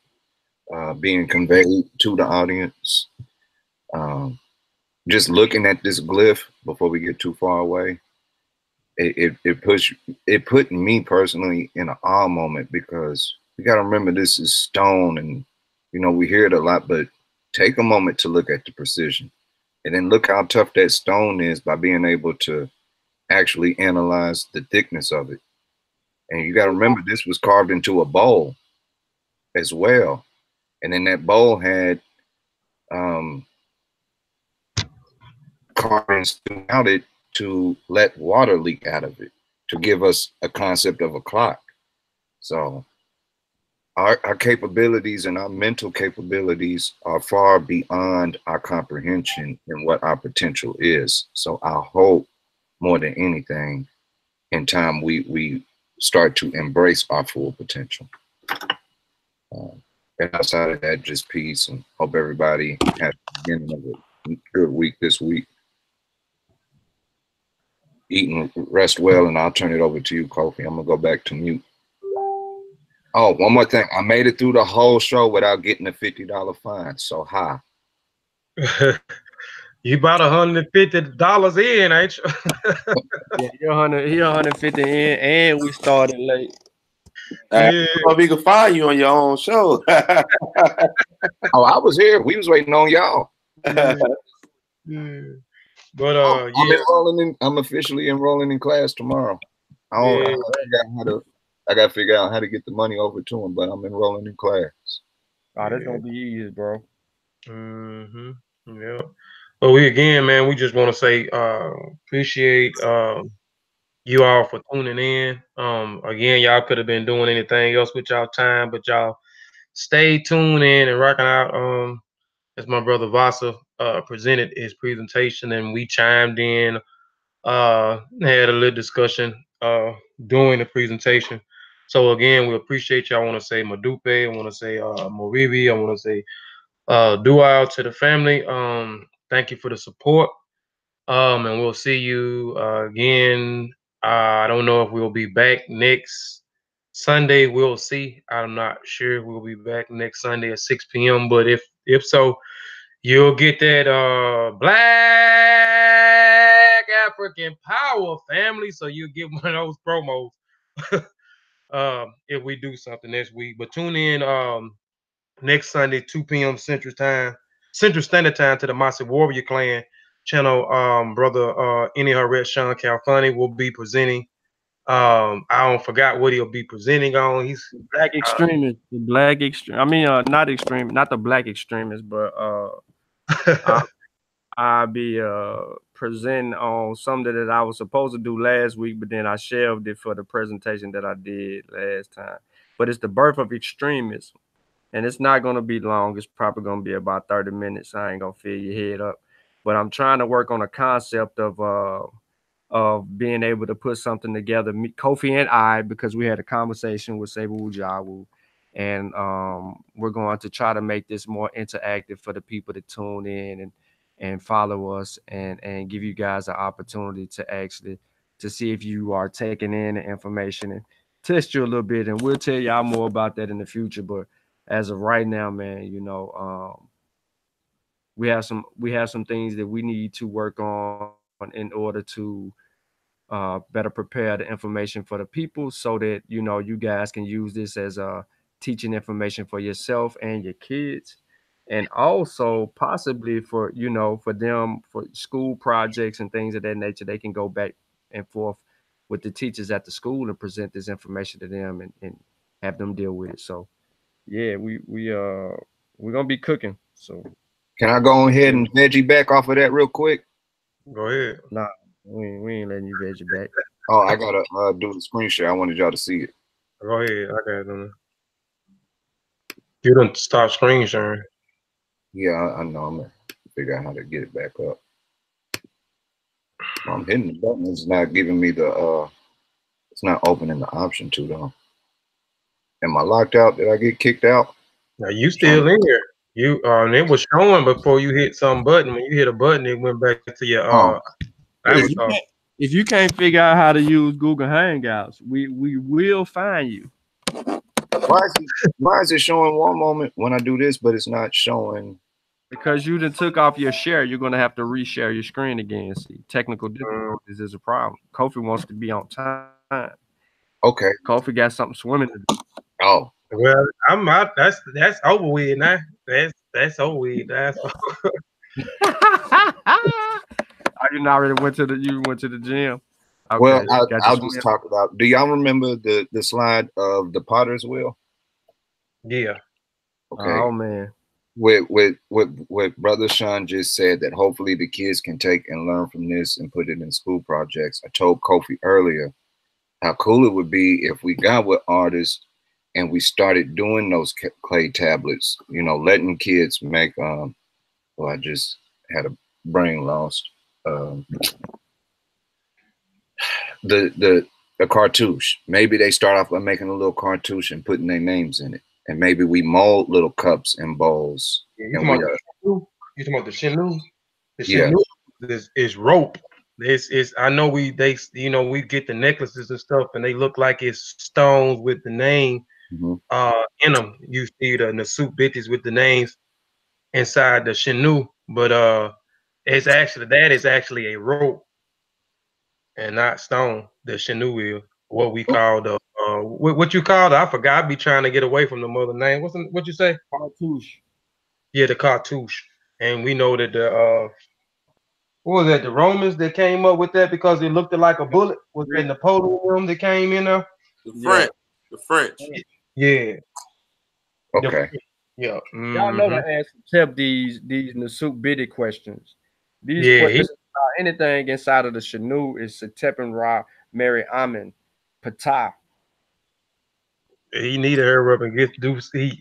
being conveyed to the audience. Just looking at this glyph before we get too far away, it put me personally in an awe moment, because we got to remember this is stone, and you know we hear it a lot, but take a moment to look at the precision, and then look how tough that stone is by being able to actually analyze the thickness of it. And you got to remember this was carved into a bowl as well, and then that bowl had carvings throughout it to let water leak out of it, to give us a concept of a clock. So our capabilities and our mental capabilities are far beyond our comprehension and what our potential is. So I hope more than anything in time we start to embrace our full potential. And outside of that, just peace, and hope everybody has the beginning of a good week this week. Eat and rest well, and I'll turn it over to you, Kofi. I'm gonna go back to mute. Oh, one more thing. I made it through the whole show without getting a $50 fine. So hi. You about $150 in, ain't you? Yeah, you're 150 in, and we started late. Yeah. We can find you on your own show. Oh, I was here. We was waiting on y'all. Yeah. But I'm officially enrolling in class tomorrow. I gotta figure out how to get the money over to him, but I'm enrolling in class. Oh, that's gonna be easy, bro. Yeah. But we just want to say appreciate you all for tuning in. Again, y'all could have been doing anything else with y'all time, but y'all stay tuned in and rocking out. As my brother Vyasa presented his presentation, and we chimed in, had a little discussion during the presentation. So again, we appreciate you. I want to say Madupe. I want to say Moribi. I want to say dua to the family. Thank you for the support. And we'll see you again. I don't know if we'll be back next Sunday. We'll see. I'm not sure if we'll be back next Sunday at 6 p.m. But if so, you'll get that Black African Power family. So you get one of those promos if we do something next week. But tune in next Sunday, 2 p.m. Central Standard Time, to the Massive Warrior Clan channel. Brother Any Harret Sean Calfani will be presenting. I don't forgot what he'll be presenting on. He's Black extremist. The black extreme. I mean, not extreme, not the black extremist, but I'll be presenting on something that I was supposed to do last week, but then I shelved it for the presentation that I did last time. But it's the birth of extremism. And it's not going to be long. It's probably going to be about 30 minutes. I ain't going to fill your head up. But I'm trying to work on a concept of being able to put something together, Kofi and I, because we had a conversation with Sebu Jawu. And we're going to try to make this more interactive for the people to tune in and follow us and give you guys an opportunity to actually to see if you are taking in the information and test you a little bit. And we'll tell y'all more about that in the future. But as of right now, man, you know, we have some things that we need to work on in order to better prepare the information for the people, so that you know you guys can use this as teaching information for yourself and your kids, and also possibly for for them for school projects and things of that nature. They can go back and forth with the teachers at the school and present this information to them and have them deal with it. So yeah, we're gonna be cooking. So can I go ahead and veggie back off of that real quick? Go ahead. Nah, we ain't letting you veggie back. Oh, I gotta do the screen share. I wanted y'all to see it. Go ahead. I got it on there. You done start screen sharing. Yeah, I know. I'm gonna figure out how to get it back up. I'm hitting the button. It's not giving me the. It's not opening the option to though. Am I locked out? Did I get kicked out? Now you still in here. You and it was showing before you hit some button. When you hit a button, it went back to your avatar. If you can't figure out how to use Google Hangouts, we will find you. Why is it showing one moment when I do this, but it's not showing? Because you done took off your share, you're gonna have to reshare your screen again. See, technical difficulties is a problem. Kofi wants to be on time. Okay. Kofi got something swimming to do. Oh. Well, I'm out. That's over with now. That's over with. That's You already went to the gym. Okay, well, I'll just talk about. Do y'all remember the slide of the Potter's wheel? Yeah. Okay. Oh man. What Brother Sean just said, that hopefully the kids can take and learn from this and put it in school projects. I told Kofi earlier how cool it would be if we got with artists and we started doing those clay tablets, you know, letting kids make, well, I just had a brain lost. The cartouche. Maybe they start off by making a little cartouche and putting their names in it. And maybe we mold little cups and bowls. Yeah, you talking about the Shinu? The Yeah. Shinu is rope. It's I know we get the necklaces and stuff and they look like it's stones with the name in them. You see the suit bitches with the names inside the Shinu, but it's actually a rope and not stone. The Shinu is what we call the what you call it? I forgot. I be trying to get away from the mother name. What you say? Cartouche. Yeah, the cartouche. And we know that the what was that? The Romans that came up with that because it looked like a bullet. Was that Napoleon that came in there? The French. Yeah. Okay. Yeah. Y'all know the answer to these Nasuk Biddy questions. These questions about anything inside of the Shanu is Setepin Ra, Mary Amen, Patah. He need to hurry up and get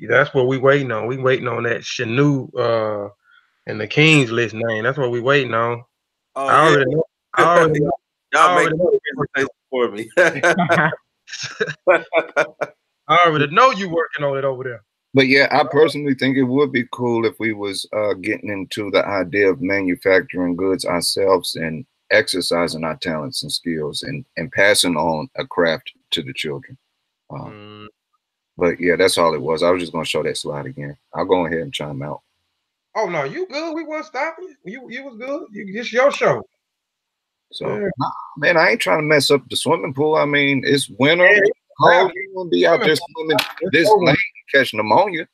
that's what we waiting on. We waiting on that Shanu and the King's List name. That's what we waiting on. Oh, I already know. Y'all make presentation for me. I already know you working on it over there. But yeah, I personally think it would be cool if we was getting into the idea of manufacturing goods ourselves and exercising our talents and skills and passing on a craft to the children. But yeah, that's all it was. I was just gonna show that slide again. I'll go ahead and chime out. Oh no, you good. We weren't stopping you. You was good. It's your show. So man, I ain't trying to mess up the swimming pool. I mean, it's winter, cold. You won't be out there swimming this late and catch pneumonia.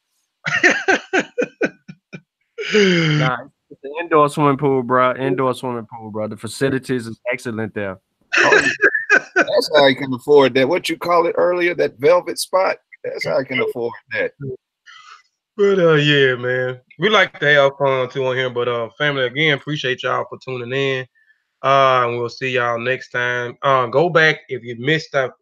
Nah, it's an indoor swimming pool, bro. Indoor swimming pool, bro. The facilities is excellent there. That's how I can afford that. What you call it earlier, that velvet spot? That's how I can afford that. But yeah, man, we like to have fun too on here. But family, again, appreciate y'all for tuning in. And we'll see y'all next time. Go back if you missed up.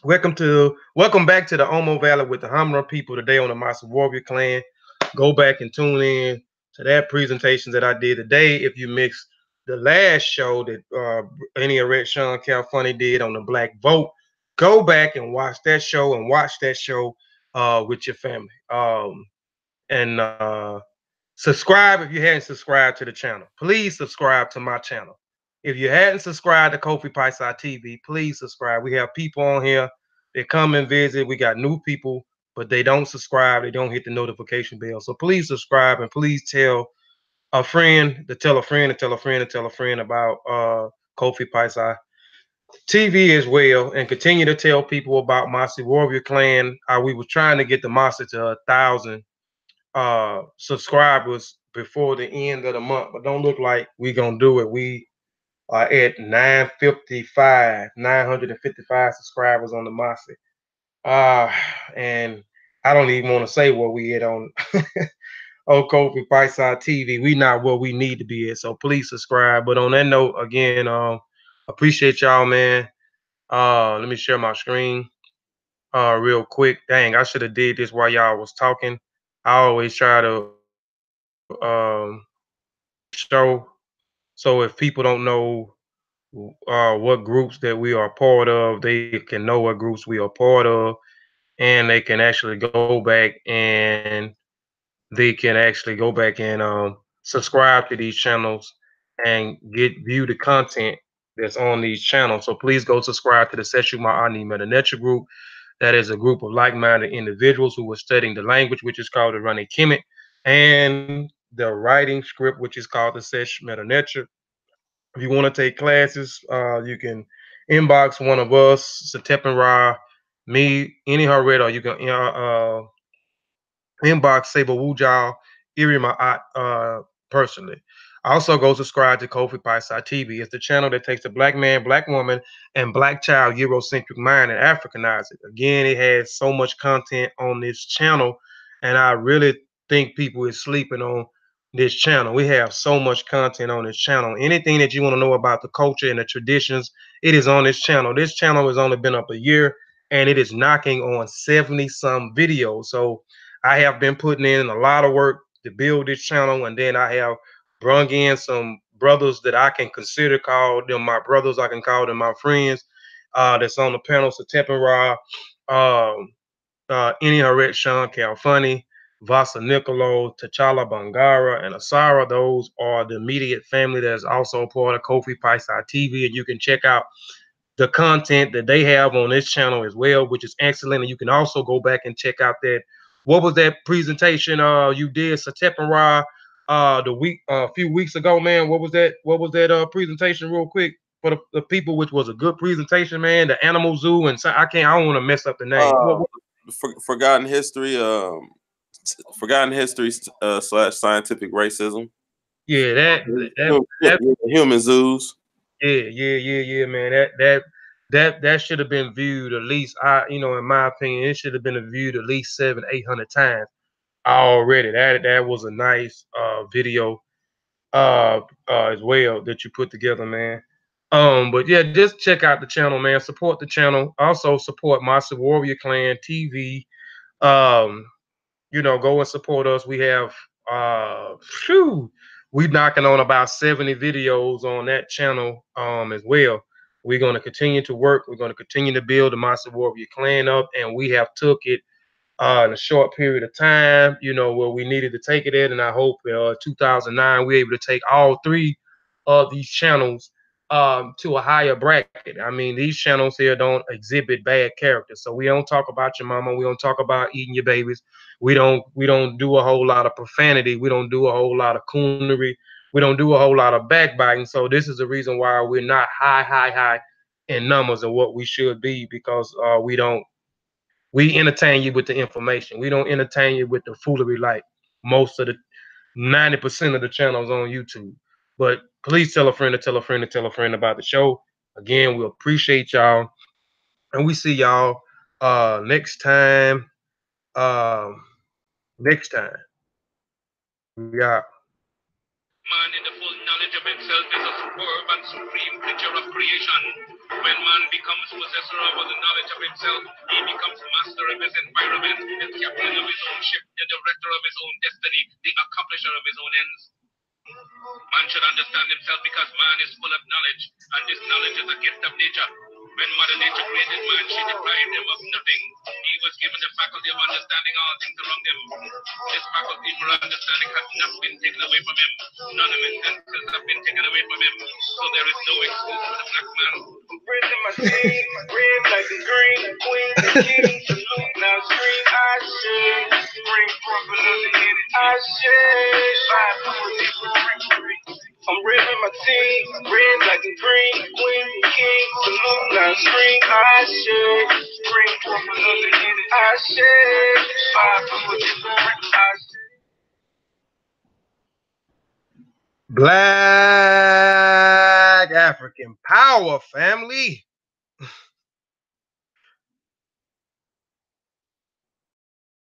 Welcome back to the Omo Valley with the Hamra people today on the Masa Warrior Clan. Go back and tune in to that presentation that I did today. If you missed the last show that any of Red Sean California did on the Black Vote, go back and watch that show with your family. And subscribe if you hadn't subscribed to the channel. Please subscribe to my channel. If you hadn't subscribed to Kofi Paisai TV, please subscribe. We have people on here that come and visit. We got new people, but they don't subscribe. They don't hit the notification bell. So please subscribe and please tell a friend to tell a friend to tell a friend to tell a friend about Kofi Paisai TV as well, and continue to tell people about Masi Warrior Clan. We were trying to get the Masi to 1,000 subscribers before the end of the month, but don't look like we gonna do it. We are at 955 subscribers on the Masi. And I don't even want to say what we at on Kofi Paisai TV. We not where we need to be at, so please subscribe. But on that note, again, appreciate y'all, man. Let me share my screen. real quick. Dang, I should have did this while y'all was talking. I always try to show. So if people don't know what groups that we are part of, they can know what groups we are part of, and they can actually go back and subscribe to these channels and view the content that's on these channels. So please go subscribe to the Seshuma Ani Metanetra group. That is a group of like-minded individuals who are studying the language, which is called the Running Kemet, and the writing script, which is called the Sesh Metanetra. If you want to take classes, you can inbox one of us, Satepan Ra, me, any Hared, or you can inbox Saber Wujal, Irima personally. Also go subscribe to Kofi Paisa TV. It's the channel that takes the black man, black woman, and black child Eurocentric mind and Africanize it. Again, it has so much content on this channel, and I really think people is sleeping on this channel. We have so much content on this channel. Anything that you want to know about the culture and the traditions, it is on this channel. This channel has only been up a year, and it is knocking on 70 some videos. So I have been putting in a lot of work to build this channel, and then I have brung in some brothers that I can consider call them my brothers. I can call them my friends. That's on the panel: Satepan Ra, Ini Haret, Sean Calfunny, Vyasa Niccolo, T'Challa Bangara, and Asara. Those are the immediate family that is also part of Kofi Paisa TV, and you can check out the content that they have on this channel as well, which is excellent. And you can also go back and check out that. What was that presentation you did, Satepan Ra, a few weeks ago, man? What was that presentation real quick for the people, which was a good presentation, man? The animal zoo, and I don't want to mess up the name. Forgotten history, slash scientific racism. Yeah, that human zoos. Yeah, man. That should have been viewed at least. In my opinion, it should have been viewed at least 700-800 times already. That was a nice video as well that you put together, man. But yeah, just check out the channel, man. Support the channel. Also support Master Warrior Clan TV. Go and support us. We have we knocking on about 70 videos on that channel as well. We're going to continue to work. We're going to continue to build the Master Warrior Clan up, and we have took it in a short period of time, where we needed to take it in. And I hope 2009 we're able to take all three of these channels to a higher bracket. I mean, these channels here don't exhibit bad characters. So we don't talk about your mama. We don't talk about eating your babies. We don't do a whole lot of profanity. We don't do a whole lot of coonery. We don't do a whole lot of backbiting. So this is the reason why we're not high in numbers of what we should be, because we entertain you with the information. We don't entertain you with the foolery like most of the 90% of the channels on YouTube. But please tell a friend to tell a friend to tell a friend about the show. Again, we appreciate y'all. And we see y'all next time. Next time. We out. Man in the full knowledge of himself is a superb and supreme creature of creation. When man becomes possessor of the knowledge of himself, he becomes master of his environment, the captain of his own ship, the director of his own destiny, the accomplisher of his own ends. Man should understand himself because man is full of knowledge, and this knowledge is a gift of nature. When Mother Nature created man, she deprived him of nothing. He was given the faculty of understanding all things around him. This faculty for understanding has not been taken away from him. None of his senses have been taken away from him. So there is no excuse for the black man. I'm raising my team, red, black, and green, queen, king, salute, now scream, I should bring forth another hit, I should five different. I'm ripping my team, red, black, and green, queen, king, salute, now scream, I should bring forth another hit, I should five different. Black African power, family.